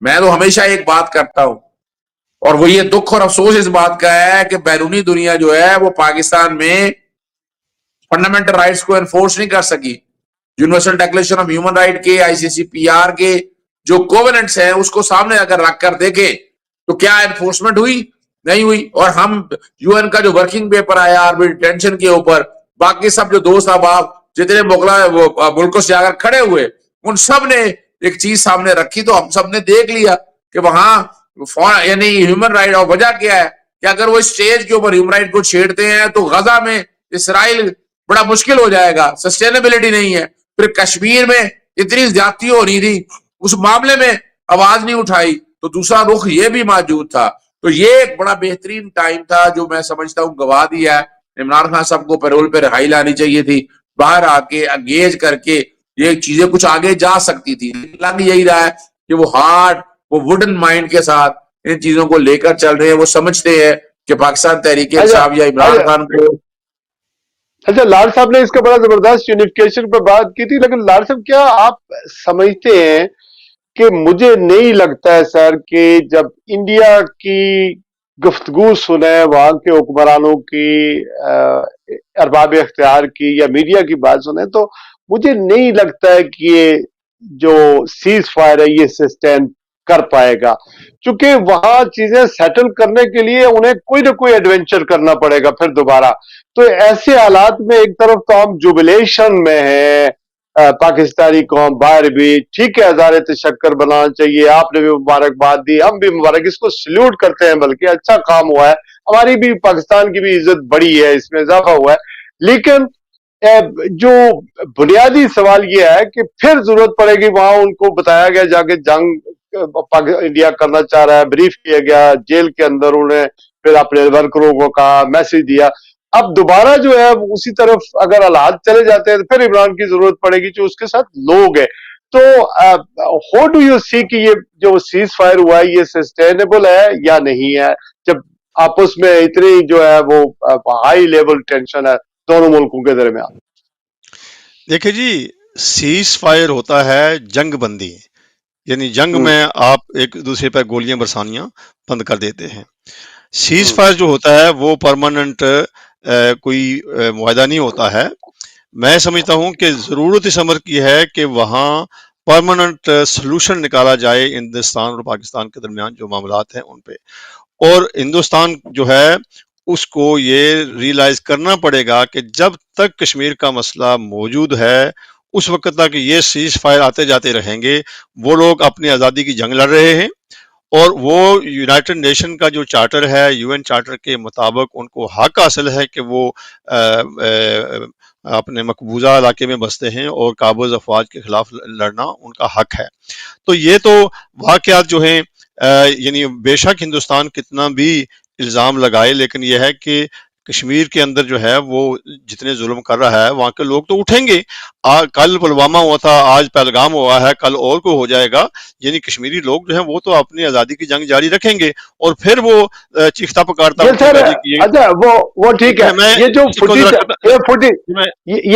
Speaker 2: میں تو ہمیشہ ایک بات کرتا ہوں، اور وہ یہ دکھ اور افسوس اس بات کا ہے کہ بیرونی دنیا جو ہے وہ پاکستان میں فنڈامنٹل رائٹس کو انفورس نہیں کر سکی. Universal declaration of human right کے ICCPR کے جو کووننٹس ہیں اس کو سامنے اگر رکھ کر دیکھیں تو کیا انفورسمنٹ ہوئی؟ نہیں ہوئی. اور ہم UN کا جو ورکنگ پیپر آیا آربیٹری ڈیٹینشن کے اوپر، باقی سب جو دوست احباب جتنے ملکوں سے اگر کھڑے ہوئے ان سب نے ایک چیز سامنے رکھی، تو ہم سب نے دیکھ لیا کہ وہاں یعنی ہیومن رائٹ، اور وجہ کیا ہے کہ اگر وہ اسٹیج کے اوپر ہیومن رائٹ کو چھیڑتے ہیں تو غزہ میں اسرائیل بڑا مشکل ہو جائے گا، سسٹینیبلٹی نہیں ہے. پھر کشمیر میں اتنی زیادتی ہو رہی تھی، اس معاملے میں آواز نہیں اٹھائی، تو دوسرا رخ یہ بھی موجود تھا. تو یہ ایک بڑا بہترین ٹائم تھا جو میں سمجھتا ہوں گوا دیا ہے. عمران خان صاحب کو پیرول پہ رہائی لانی چاہیے تھی، باہر آ کے انگیج کر کے یہ چیزیں کچھ آگے جا سکتی تھی. لگ یہی رہا ہے کہ وہ ہارڈ، وہ ووڈن مائنڈ کے ساتھ ان چیزوں کو لے کر چل رہے ہیں. وہ سمجھتے ہیں کہ پاکستان تحریک انصاف یا عمران خان کو.
Speaker 1: اچھا، لال صاحب نے اس کا بڑا زبردست یونیفیکیشن پر بات کی تھی، لیکن لال صاحب کیا آپ سمجھتے ہیں کہ مجھے نہیں لگتا ہے سر کہ جب انڈیا کی گفتگو سنیں، وہاں کے حکمرانوں کی، ارباب اختیار کی یا میڈیا کی بات سنیں، تو مجھے نہیں لگتا ہے کہ یہ جو سیز فائر ہے یہ سسٹین کر پائے گا، چونکہ وہاں چیزیں سیٹل کرنے کے لیے انہیں کوئی نہ کوئی ایڈونچر کرنا پڑے گا پھر دوبارہ. تو ایسے حالات میں ایک طرف تو ہم جوبلیشن میں ہیں، پاکستانی قوم باہر بھی ٹھیک ہے، ہزار تشکر بنانا چاہیے، آپ نے بھی مبارکباد دی، ہم بھی مبارک اس کو سلیوٹ کرتے ہیں، بلکہ اچھا کام ہوا ہے، ہماری بھی پاکستان کی بھی عزت بڑی ہے، اس میں اضافہ ہوا ہے. لیکن جو بنیادی سوال یہ ہے کہ پھر ضرورت پڑے گی، وہاں ان کو بتایا گیا جا کے جنگ انڈیا کرنا چاہ رہا ہے، بریف کیا گیا، جیل کے اندر انہیں پھر اپنے ورکروں کو کہا، میسج دیا. اب دوبارہ جو ہے اسی طرف اگر حالات چلے جاتے ہیں تو پھر عمران کی ضرورت پڑے گی جو اس کے ساتھ لوگ ہیں. تو ہاؤ ڈو یو سی کہ یہ جو سیز فائر ہوا ہے یہ سسٹینیبل ہے یا نہیں ہے، جب آپس میں اتنی جو ہے وہ ہائی لیول ٹینشن ہے دونوں ملکوں کے درمیان؟
Speaker 5: دیکھیں جی، سیز فائر ہوتا ہے جنگ بندی، یعنی جنگ میں آپ ایک دوسرے پر گولیاں برسانیاں بند کر دیتے ہیں. سیز فائر جو ہوتا ہے وہ پرماننٹ کوئی معاہدہ نہیں ہوتا ہے. میں سمجھتا ہوں کہ ضرورت اس امر کی ہے کہ وہاں پرماننٹ سلوشن نکالا جائے ہندوستان اور پاکستان کے درمیان جو معاملات ہیں ان پہ، اور ہندوستان جو ہے اس کو یہ ریئلائز کرنا پڑے گا کہ جب تک کشمیر کا مسئلہ موجود ہے اس وقت تک یہ سیز فائر آتے جاتے رہیں گے. وہ لوگ اپنی آزادی کی جنگ لڑ رہے ہیں، اور وہ یونائٹڈ نیشن کا جو چارٹر ہے، UN چارٹر کے مطابق ان کو حق حاصل ہے کہ وہ اپنے مقبوضہ علاقے میں بستے ہیں اور قابض افواج کے خلاف لڑنا ان کا حق ہے. تو یہ تو واقعات جو ہیں یعنی بے شک ہندوستان کتنا بھی الزام لگائے، لیکن یہ ہے کہ کشمیر کے اندر جو ہے وہ جتنے ظلم کر رہا ہے وہاں کے لوگ تو اٹھیں گے. کل پلوامہ ہوا تھا، آج پہلگام ہوا ہے، کل اور کو ہو جائے گا. یعنی کشمیری لوگ جو ہیں وہ تو اپنی آزادی کی جنگ جاری رکھیں گے، اور پھر وہ چیختا پکارتا
Speaker 1: اچھا وہ ٹھیک ہے. یہ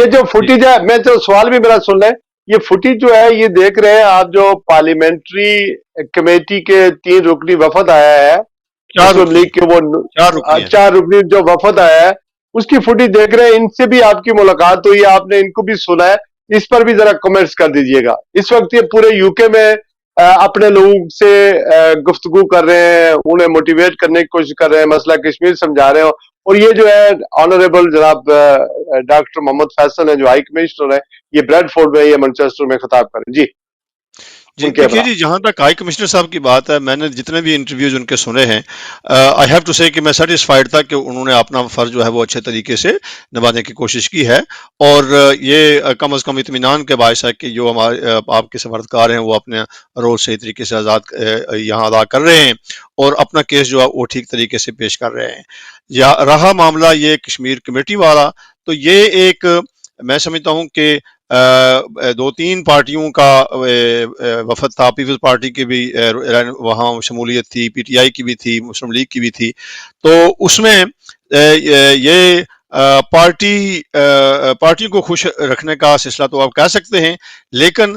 Speaker 1: جو فوٹیج ہے، میں تو سوال بھی میرا سن لیں، یہ فوٹیج جو ہے یہ دیکھ رہے ہیں آپ، جو پارلیمنٹری کمیٹی کے 3 رکنی وفد آیا ہے مسلم لیگ کے، وہ 4 رکنی جو وفد آیا ہے اس کی فوٹیج دیکھ رہے ہیں. ان سے بھی آپ کی ملاقات ہوئی ہے، آپ نے ان کو بھی سنا ہے، اس پر بھی ذرا کمنٹس کر دیجئے گا. اس وقت یہ پورے یو کے میں اپنے لوگوں سے گفتگو کر رہے ہیں، انہیں موٹیویٹ کرنے کی کوشش کر رہے ہیں، مسئلہ کشمیر سمجھا رہے ہیں. اور یہ جو ہے آنریبل جناب ڈاکٹر محمد فیصل ہیں جو ہائی کمشنر ہے، یہ بریڈ فورڈ میں، یہ مانچسٹر میں خطاب کریں. جی
Speaker 5: جی دیکھیے جی، جہاں تک ہائی کمشنر صاحب کی بات ہے، میں نے جتنے بھی انٹرویوز ان کے سنے ہیں، آئی ہیو ٹو سے کہ میں سیٹسفائیڈ تھا کہ انہوں نے اپنا فرض جو ہے وہ اچھے طریقے سے نبھانے کی کوشش کی ہے. اور یہ کم از کم اطمینان کے باعث ہے کہ جو ہمارے آپ کے سفارتکار ہیں وہ اپنے رول صحیح طریقے سے یہاں ادا کر رہے ہیں اور اپنا کیس جو ہے وہ ٹھیک طریقے سے پیش کر رہے ہیں. یا رہا معاملہ یہ کشمیر کمیٹی والا، تو یہ ایک میں سمجھتا ہوں کہ 2-3 پارٹیوں کا وفد تھا. پیپلز پارٹی کی بھی وہاں شمولیت تھی، پی ٹی آئی کی بھی تھی، مسلم لیگ کی بھی تھی. تو اس میں یہ پارٹی کو خوش رکھنے کا سلسلہ تو آپ کہہ سکتے ہیں، لیکن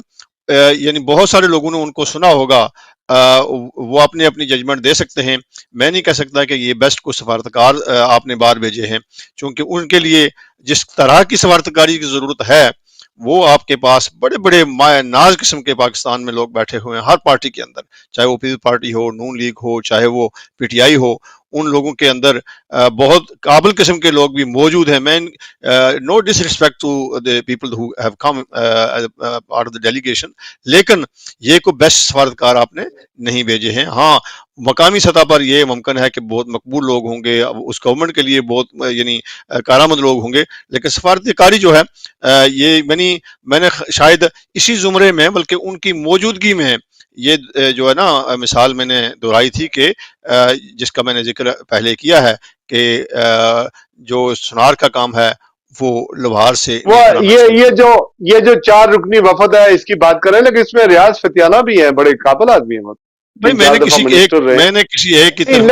Speaker 5: یعنی بہت سارے لوگوں نے ان کو سنا ہوگا، وہ اپنی ججمنٹ دے سکتے ہیں. میں نہیں کہہ سکتا کہ یہ بیسٹ کو سفارتکار آپ نے باہر بھیجے ہیں، چونکہ ان کے لیے جس طرح کی سفارتکاری کی ضرورت ہے وہ آپ کے پاس بڑے بڑے ناز قسم کے پاکستان میں لوگ بیٹھے ہوئے ہیں ہر پارٹی کے اندر، چاہے وہ پیپلز پارٹی ہو، نون لیگ ہو، چاہے وہ پی ٹی آئی ہو. ان لوگوں کے اندر بہت قابل قسم کے لوگ بھی موجود ہیں. میں no disrespect to the people who have come part of the delegation, لیکن یہ کوئی بیسٹ سفارتکار آپ نے نہیں بھیجے ہیں. ہاں مقامی سطح پر یہ ممکن ہے کہ بہت مقبول لوگ ہوں گے، اس گورنمنٹ کے لیے بہت یعنی کارآمد لوگ ہوں گے، لیکن سفارتکاری جو ہے یہ میں نے شاید اسی زمرے میں بلکہ ان کی موجودگی میں یہ جو ہے نا مثال میں نے دہرائی تھی کہ جس کا میں نے ذکر پہلے کیا ہے کہ جو سنار کا کام ہے وہ لوہار سے
Speaker 1: یہ جو 4 رکنی وفد ہے اس کی بات کر رہے ہیں، لیکن اس میں ریاض فتیانہ بھی ہیں، بڑے قابل آدمی ہیں.
Speaker 5: میں نے کسی ایک کی طرف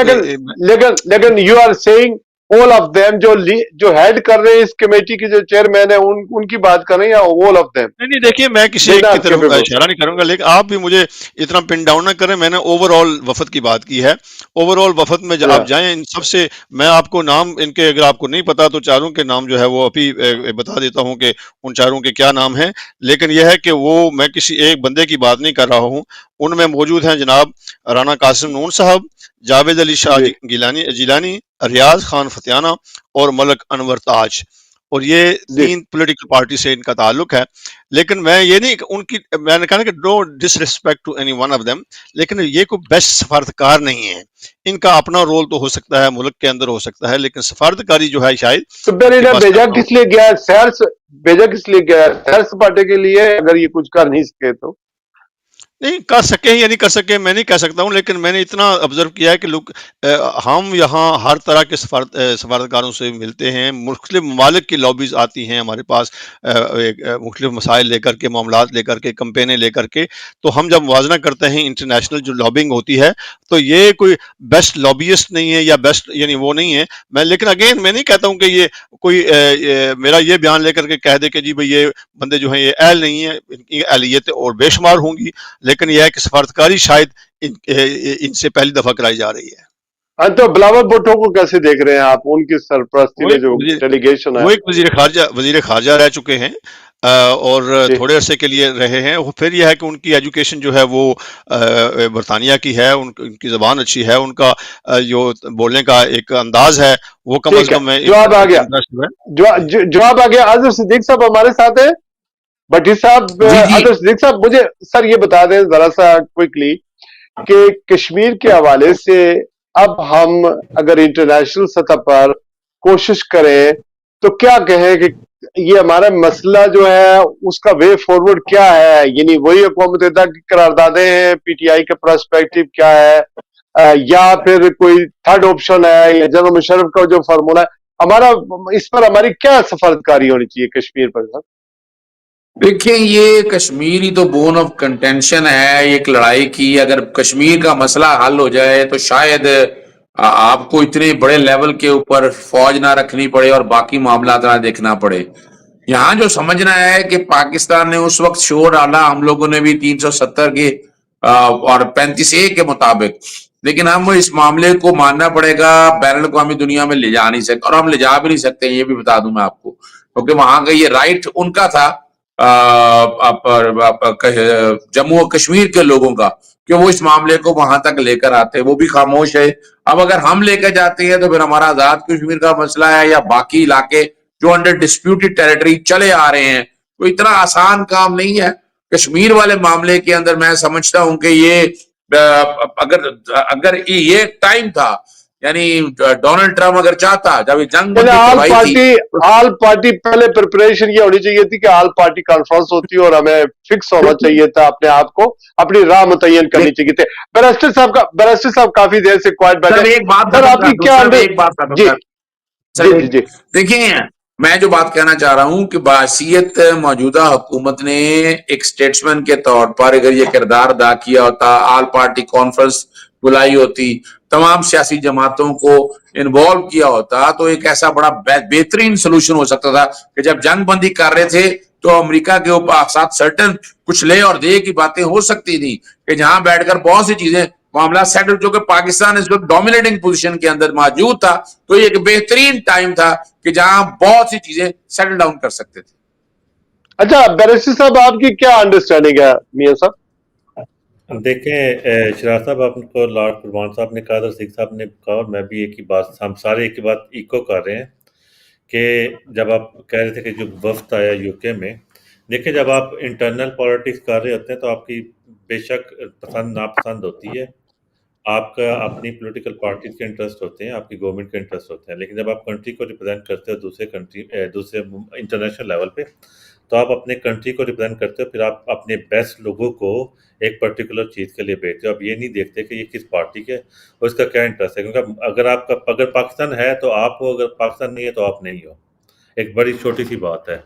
Speaker 1: لیکن you are seeing all of them جو ہیڈ کر رہے ہیں اس کمیٹی کے جو چیئرمین ہیں ان کی بات کر رہے ہیں، یا all of them؟
Speaker 5: نہیں دیکھیے میں کسی ایک کی طرف اشارہ نہیں کروں گا، لیکن آپ بھی مجھے اتنا پن ڈاؤن نہ کریں. میں نے اوور آل وفد کی بات کی ہے. اوور آل وفد میں جب آپ جائیں، ان سب سے میں آپ کو نام ان کے اگر آپ کو نہیں پتا تو چاروں کے نام جو ہے وہ ابھی بتا دیتا ہوں کہ ان چاروں کے کیا نام ہیں. لیکن یہ ہے کہ وہ میں کسی ایک بندے کی بات نہیں کر رہا ہوں. ان میں موجود ہیں جناب رانا قاسم نون صاحب، جاوید علی شاہ جیلانی، ریاض خان فتیانہ اور ملک انور تاج. اور یہ 3 پولیٹیکل پارٹی سے ان کا تعلق ہے. لیکن میں یہ نہیں ان کی میں نے کہا کہ no disrespect to any one of them, لیکن یہ کوئی بیسٹ سفارتکار نہیں ہے. ان کا اپنا رول تو ہو سکتا ہے، ملک کے اندر ہو سکتا ہے، لیکن سفارتکاری جو ہے شاید
Speaker 1: بھیجا کس لیے گیا؟ کس لیے گیا؟ سیر سپاٹے کے لیے؟ اگر یہ کچھ کر نہیں سکے تو
Speaker 5: نہیں کر سکے یا نہیں کر سکے میں نہیں کہہ سکتا ہوں، لیکن میں نے اتنا آبزرو کیا ہے کہ لوگ ہم یہاں ہر طرح کے سفارتکاروں سے ملتے ہیں. مختلف ممالک کی لابیز آتی ہیں ہمارے پاس، مختلف مسائل لے کر کے، معاملات لے کر کے، کمپینیں لے کر کے. تو ہم جب موازنہ کرتے ہیں انٹرنیشنل جو لابنگ ہوتی ہے تو یہ کوئی بیسٹ لابیسٹ نہیں ہے یا بیسٹ یعنی وہ نہیں ہے. لیکن اگین میں نہیں کہتا ہوں کہ یہ کوئی میرا یہ بیان لے کر کے کہہ دے کہ جی بھئی یہ بندے جو ہیں یہ اہل نہیں ہیں. ان کی اہلیتیں اور بے شمار ہوں گی، لیکن یہ ہے کہ سفارتکاری شاید ان سے پہلی دفعہ کرائی جا رہی ہے.
Speaker 1: ہاں تو بلاول بھٹو کو کیسے دیکھ رہے ہیں آپ؟ ان کی سرپرستی میں جو ڈیلیگیشن ہے، وہ
Speaker 5: ایک وزیر خارجہ رہ چکے ہیں اور تھوڑے عرصے کے لیے رہے ہیں. پھر یہ ہے کہ ان کی ایجوکیشن جو ہے وہ برطانیہ کی ہے، ان کی زبان اچھی ہے، ان کا جو بولنے کا ایک انداز ہے وہ کم از کم
Speaker 1: جواب آ گیا. اظہر صدیق صاحب ہمارے ساتھ ہیں. بٹی صاحب، اظہر صدیق صاحب مجھے سر یہ بتا دیں ذرا سا کوئکلی کہ کشمیر کے حوالے سے اب ہم اگر انٹرنیشنل سطح پر کوشش کریں تو کیا کہیں کہ یہ ہمارا مسئلہ جو ہے اس کا وے فارورڈ کیا ہے؟ یعنی وہی اقوام متحدہ کی قراردادیں ہیں، پی ٹی آئی کا پرسپیکٹو کیا ہے، یا پھر کوئی تھرڈ آپشن ہے، یا جنرل مشرف کا جو فارمولا ہے؟ ہمارا اس پر ہماری کیا سفارتکاری ہونی چاہیے کشمیر پر؟
Speaker 2: دیکھیں یہ کشمیر ہی تو بون آف کنٹینشن ہے ایک لڑائی کی. اگر کشمیر کا مسئلہ حل ہو جائے تو شاید آپ کو اتنے بڑے لیول کے اوپر فوج نہ رکھنی پڑے اور باقی معاملات نہ دیکھنا پڑے. یہاں جو سمجھنا ہے کہ پاکستان نے اس وقت شور ڈالا، ہم لوگوں نے بھی 370 کے اور 35A کے مطابق، لیکن ہم اس معاملے کو ماننا پڑے گا بین الاقوامی دنیا میں لے جا نہیں سکتے، اور ہم لے جا بھی نہیں سکتے، یہ بھی بتا دوں میں آپ کو، کیونکہ وہاں کا یہ رائٹ ان کا تھا جموں و کشمیر کے لوگوں کا کہ وہ اس معاملے کو وہاں تک لے کر آتے، وہ بھی خاموش ہے۔ اب اگر ہم لے کر جاتے ہیں تو پھر ہمارا آزاد کشمیر کا مسئلہ ہے یا باقی علاقے جو انڈر ڈسپیوٹڈ ٹیریٹری چلے آ رہے ہیں، تو اتنا آسان کام نہیں ہے۔ کشمیر والے معاملے کے اندر میں سمجھتا ہوں کہ یہ اگر یہ ٹائم تھا، یعنی ڈونلڈ ٹرمپ اگر چاہتا، جب یہ جنگ بندی کروائی تھی،
Speaker 1: آل پارٹی پہلے پریپریشن یہ ہونی چاہیے تھی کہ آل پارٹی کانفرنس ہوتی اور ہمیں فکس ہونا چاہیے تھا، اپنے آپ کو اپنی راہ متعین کرنی چاہیے تھے۔ بیرسٹر صاحب کافی دیر سے کوائٹ بیٹھے،
Speaker 2: ایک بات
Speaker 1: سر آپ کی کیا جی جی جی
Speaker 2: دیکھیں، میں جو بات کہنا چاہ رہا ہوں کہ بحیثیت موجودہ حکومت نے ایک سٹیٹسمین کے طور پر اگر یہ کردار ادا کیا ہوتا، آل پارٹی کانفرنس بلائی ہوتی، تمام سیاسی جماعتوں کو انوالو کیا ہوتا، تو ایک ایسا بڑا بہترین سلوشن ہو سکتا تھا کہ جب جنگ بندی کر رہے تھے تو امریکہ کے ساتھ سرٹن کچھ لے اور دے کی باتیں ہو سکتی تھی کہ جہاں بیٹھ کر بہت سی چیزیں معاملہ سیٹل، جو کہ پاکستان اس وقت ڈومینیٹنگ پوزیشن کے اندر موجود تھا، تو یہ ایک بہترین ٹائم تھا کہ جہاں بہت سی چیزیں سیٹل ڈاؤن کر سکتے تھے۔
Speaker 1: اچھا بیرسٹر صاحب آپ کی کیا انڈرسٹینڈنگ ہے میاں صاحب؟
Speaker 3: دیکھیں شراز صاحب، آپ کو لارڈ قربان صاحب نے کہا، سکھ صاحب نے کہا، اور میں بھی ایک ہی بات، ہم سارے ایک ہی بات ایکو کر رہے ہیں کہ جب آپ کہہ رہے تھے کہ جو وفد آیا یو کے میں، دیکھیں جب آپ انٹرنل پالیٹکس کر رہے ہوتے ہیں تو آپ کی بے شک پسند ناپسند ہوتی ہے، آپ کا اپنی پولیٹیکل پارٹیز کے انٹرسٹ ہوتے ہیں، آپ کی گورنمنٹ کے انٹرسٹ ہوتے ہیں، لیکن جب آپ کنٹری کو ریپرزینٹ کرتے ہو دوسرے انٹرنیشنل لیول پہ، تو آپ اپنے کنٹری کو ریپرزینٹ کرتے ہو، پھر آپ اپنے بیسٹ لوگوں کو ایک پرٹیکولر چیز کے لیے بھیجتے ہو۔ آپ یہ نہیں دیکھتے کہ یہ کس پارٹی کے اور اس کا کیا انٹرسٹ ہے، کیونکہ اگر پاکستان ہے تو آپ ہو، اگر پاکستان نہیں ہے تو آپ نہیں ہو، ایک بڑی چھوٹی سی بات ہے۔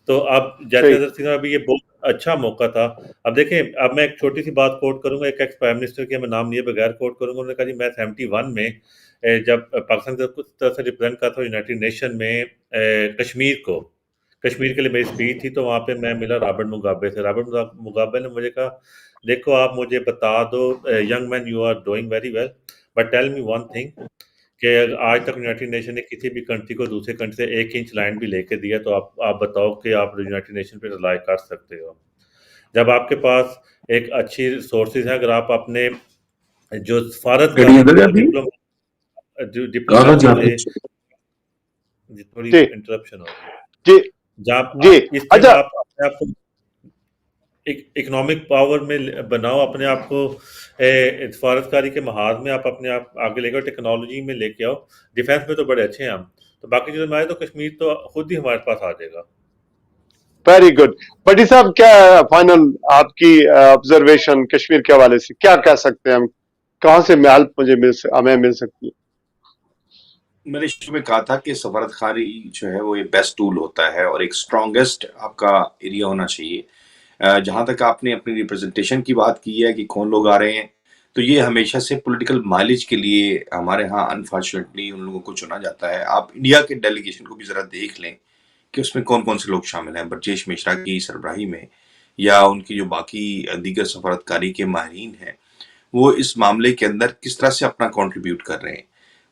Speaker 3: تو اب جیسے حضرت سنگھ ابھی یہ بہت اچھا موقع تھا۔ اب دیکھیں، اب میں ایک چھوٹی سی بات کوٹ کروں گا، ایک ایکس پرائم منسٹر کی، میں نام لیے بغیر کوٹ کروں گا، انہوں نے کہا جی میں 71 میں جب پاکستان کی طرف سے ریپرزینٹ کرتا تھا یونائٹڈ نیشن میں کشمیر کے لیے میری اسپیچ تھی، تو وہاں پہ میں ملا رابرٹ مگابے سے۔ رابرٹ مگابے نے مجھے کہا دیکھو آپ مجھے بتا دو، young man you are doing very well, but tell me one thing کہ آج تک یونائٹڈ نیشن نے کسی بھی کنٹری کو دوسرے کنٹری سے 1 انچ لینڈ بھی لے کے دیا، تو آپ بتاؤ کہ آپ یونائٹڈ نیشن پہ رلائی کر سکتے ہو؟ جب آپ کے پاس ایک اچھی ریسورسز ہیں، اگر آپ اپنے جو سفارتکاری ڈپلومیسی سے تھوڑی انٹرپشن ہو
Speaker 1: جی
Speaker 3: جب
Speaker 1: جی
Speaker 3: اس ٹائم
Speaker 1: اچھا
Speaker 3: آپ اپنے آپ کو اکنامک پاور میں بناؤ، اپنے آپ کو سفارتکاری کے محاذ میں آپ اپنے آپ آگے لے کے ٹیکنالوجی میں لے کے آؤ، ڈیفینس میں تو بڑے اچھے ہیں ہم، تو باقی چیزوں میں آئے تو کشمیر تو خود ہی ہمارے پاس آ جائے گا۔
Speaker 1: Very good. بٹی صاحب کیا ہے فائنل آپ کی آبزرویشن کشمیر کے حوالے سے، کیا کہہ سکتے ہیں ہم، کہاں سے ہیلپ ہمیں مل سکتی ہے؟
Speaker 4: میں نے شروع میں کہا تھا کہ سفارتکاری جو ہے وہ یہ بیسٹ ٹول ہوتا ہے اور ایک اسٹرانگسٹ آپ کا ایریا ہونا چاہیے۔ جہاں تک آپ نے اپنی ریپرزنٹیشن کی بات کی ہے کہ کون لوگ آ رہے ہیں، تو یہ ہمیشہ سے پولیٹیکل مائلیج کے لیے ہمارے ہاں انفارچونیٹلی ان لوگوں کو چنا جاتا ہے۔ آپ انڈیا کے ڈیلیگیشن کو بھی ذرا دیکھ لیں کہ اس میں کون کون سے لوگ شامل ہیں۔ برجیش مشرا کی سربراہی میں یا ان کی جو باقی دیگر سفارتکاری کے ماہرین ہیں، وہ اس معاملے کے اندر کس طرح سے اپنا کنٹریبیوٹ کر رہے ہیں،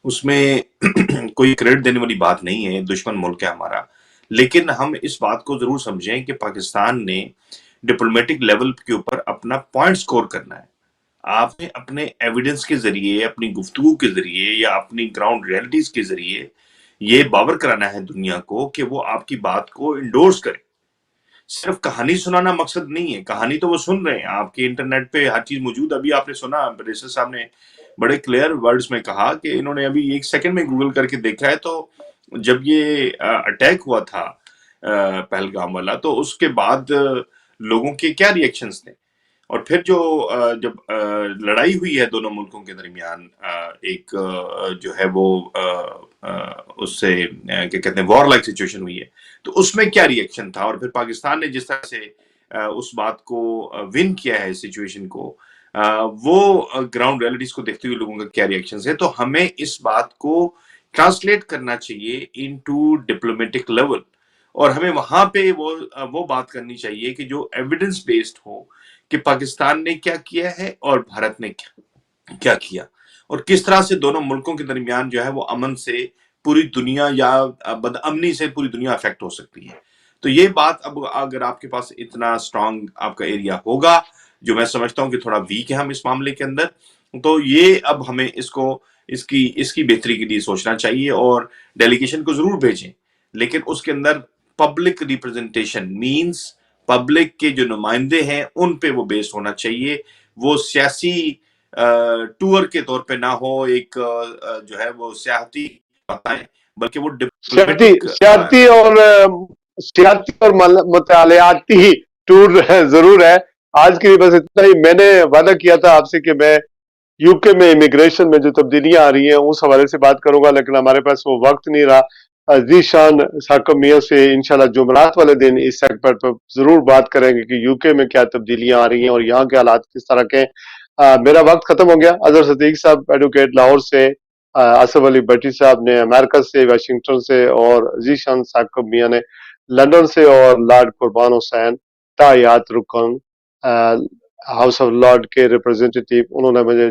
Speaker 4: اس میں کوئی کریڈٹ دینے والی بات نہیں ہے، دشمن ملک ہے ہمارا، لیکن ہم اس بات کو ضرور سمجھیں کہ پاکستان نے ڈپلومیٹک لیول کے اوپر اپنا پوائنٹ سکور کرنا ہے۔ آپ نے اپنے ایویڈنس کے ذریعے، اپنی گفتگو کے ذریعے یا اپنی گراؤنڈ ریئلٹیز کے ذریعے یہ باور کرانا ہے دنیا کو کہ وہ آپ کی بات کو انڈورس کرے۔ صرف کہانی سنانا مقصد نہیں ہے، کہانی تو وہ سن رہے ہیں، آپ کے انٹرنیٹ پہ ہر چیز موجود۔ ابھی آپ نے سنا بریسر صاحب نے بڑے کلیئر ورڈز میں کہا کہ انہوں نے ابھی 1 سیکنڈ میں گوگل کر کے دیکھا ہے، تو جب یہ اٹیک ہوا تھا پہلگام والا، تو اس کے بعد لوگوں کے کیا ریئیکشنز تھے، اور پھر جب لڑائی ہوئی ہے دونوں ملکوں کے درمیان، ایک جو ہے وہ اس سے کیا کہتے ہیں وار لائک سچویشن ہوئی ہے، تو اس میں کیا ریئیکشن تھا، اور پھر پاکستان نے جس طرح سے اس بات کو ون کیا ہے سچویشن کو، وہ گراؤنڈ ریئلٹیز کو دیکھتے ہوئے لوگوں کا کیا ریئیکشنز ہے۔ تو ہمیں اس بات کو ٹرانسلیٹ کرنا چاہیے انٹو ڈپلومیٹک لیول، اور ہمیں وہاں پہ وہ بات کرنی چاہیے کہ جو ایویڈنس بیسڈ ہو کہ پاکستان نے کیا کیا ہے اور بھارت نے کیا کیا، اور کس طرح سے دونوں ملکوں کے درمیان جو ہے وہ امن سے پوری دنیا یا بد امنی سے پوری دنیا افیکٹ ہو سکتی ہے۔ تو یہ بات اب اگر آپ کے پاس اتنا اسٹرانگ آپ کا ایریا ہوگا، جو میں سمجھتا ہوں کہ تھوڑا ویک ہے ہم اس معاملے کے اندر، تو یہ اب ہمیں اس کی بہتری کے لیے سوچنا چاہیے، اور ڈیلیگیشن کو ضرور بھیجیں، لیکن اس کے اندر پبلک ریپرزنٹیشن مینز پبلک کے جو نمائندے ہیں ان پہ وہ بیس ہونا چاہیے، وہ سیاسی ٹور کے طور پہ نہ ہو، ایک جو ہے وہ سیاحتی بتائیں، بلکہ وہ ڈپلومیٹک
Speaker 1: سیاسی اور مطالعاتی ٹور ضرور ہے۔ آج کے لیے بس اتنا ہی۔ میں نے وعدہ کیا تھا آپ سے کہ میں یو کے میں امیگریشن میں جو تبدیلیاں آ رہی ہیں اس حوالے سے بات کروں گا، لیکن ہمارے پاس وہ وقت نہیں رہا۔ ذیشان ثاقب میاں سے انشاءاللہ جمعرات والے دن اس سیگمنٹ پر ضرور بات کریں گے کہ یو کے میں کیا تبدیلیاں آ رہی ہیں اور یہاں کے حالات کس طرح کے ہیں۔ میرا وقت ختم ہو گیا۔ اظہر صدیق صاحب ایڈوکیٹ لاہور سے، آصف علی بٹی صاحب نے امریکہ سے، واشنگٹن سے، اور ذیشان ثاقب میاں نے لندن سے، اور لارڈ قربان حسین تاحیات رکن ہاؤس آف لارڈ کے ریپرزینٹیٹیو، انہوں نے مجھے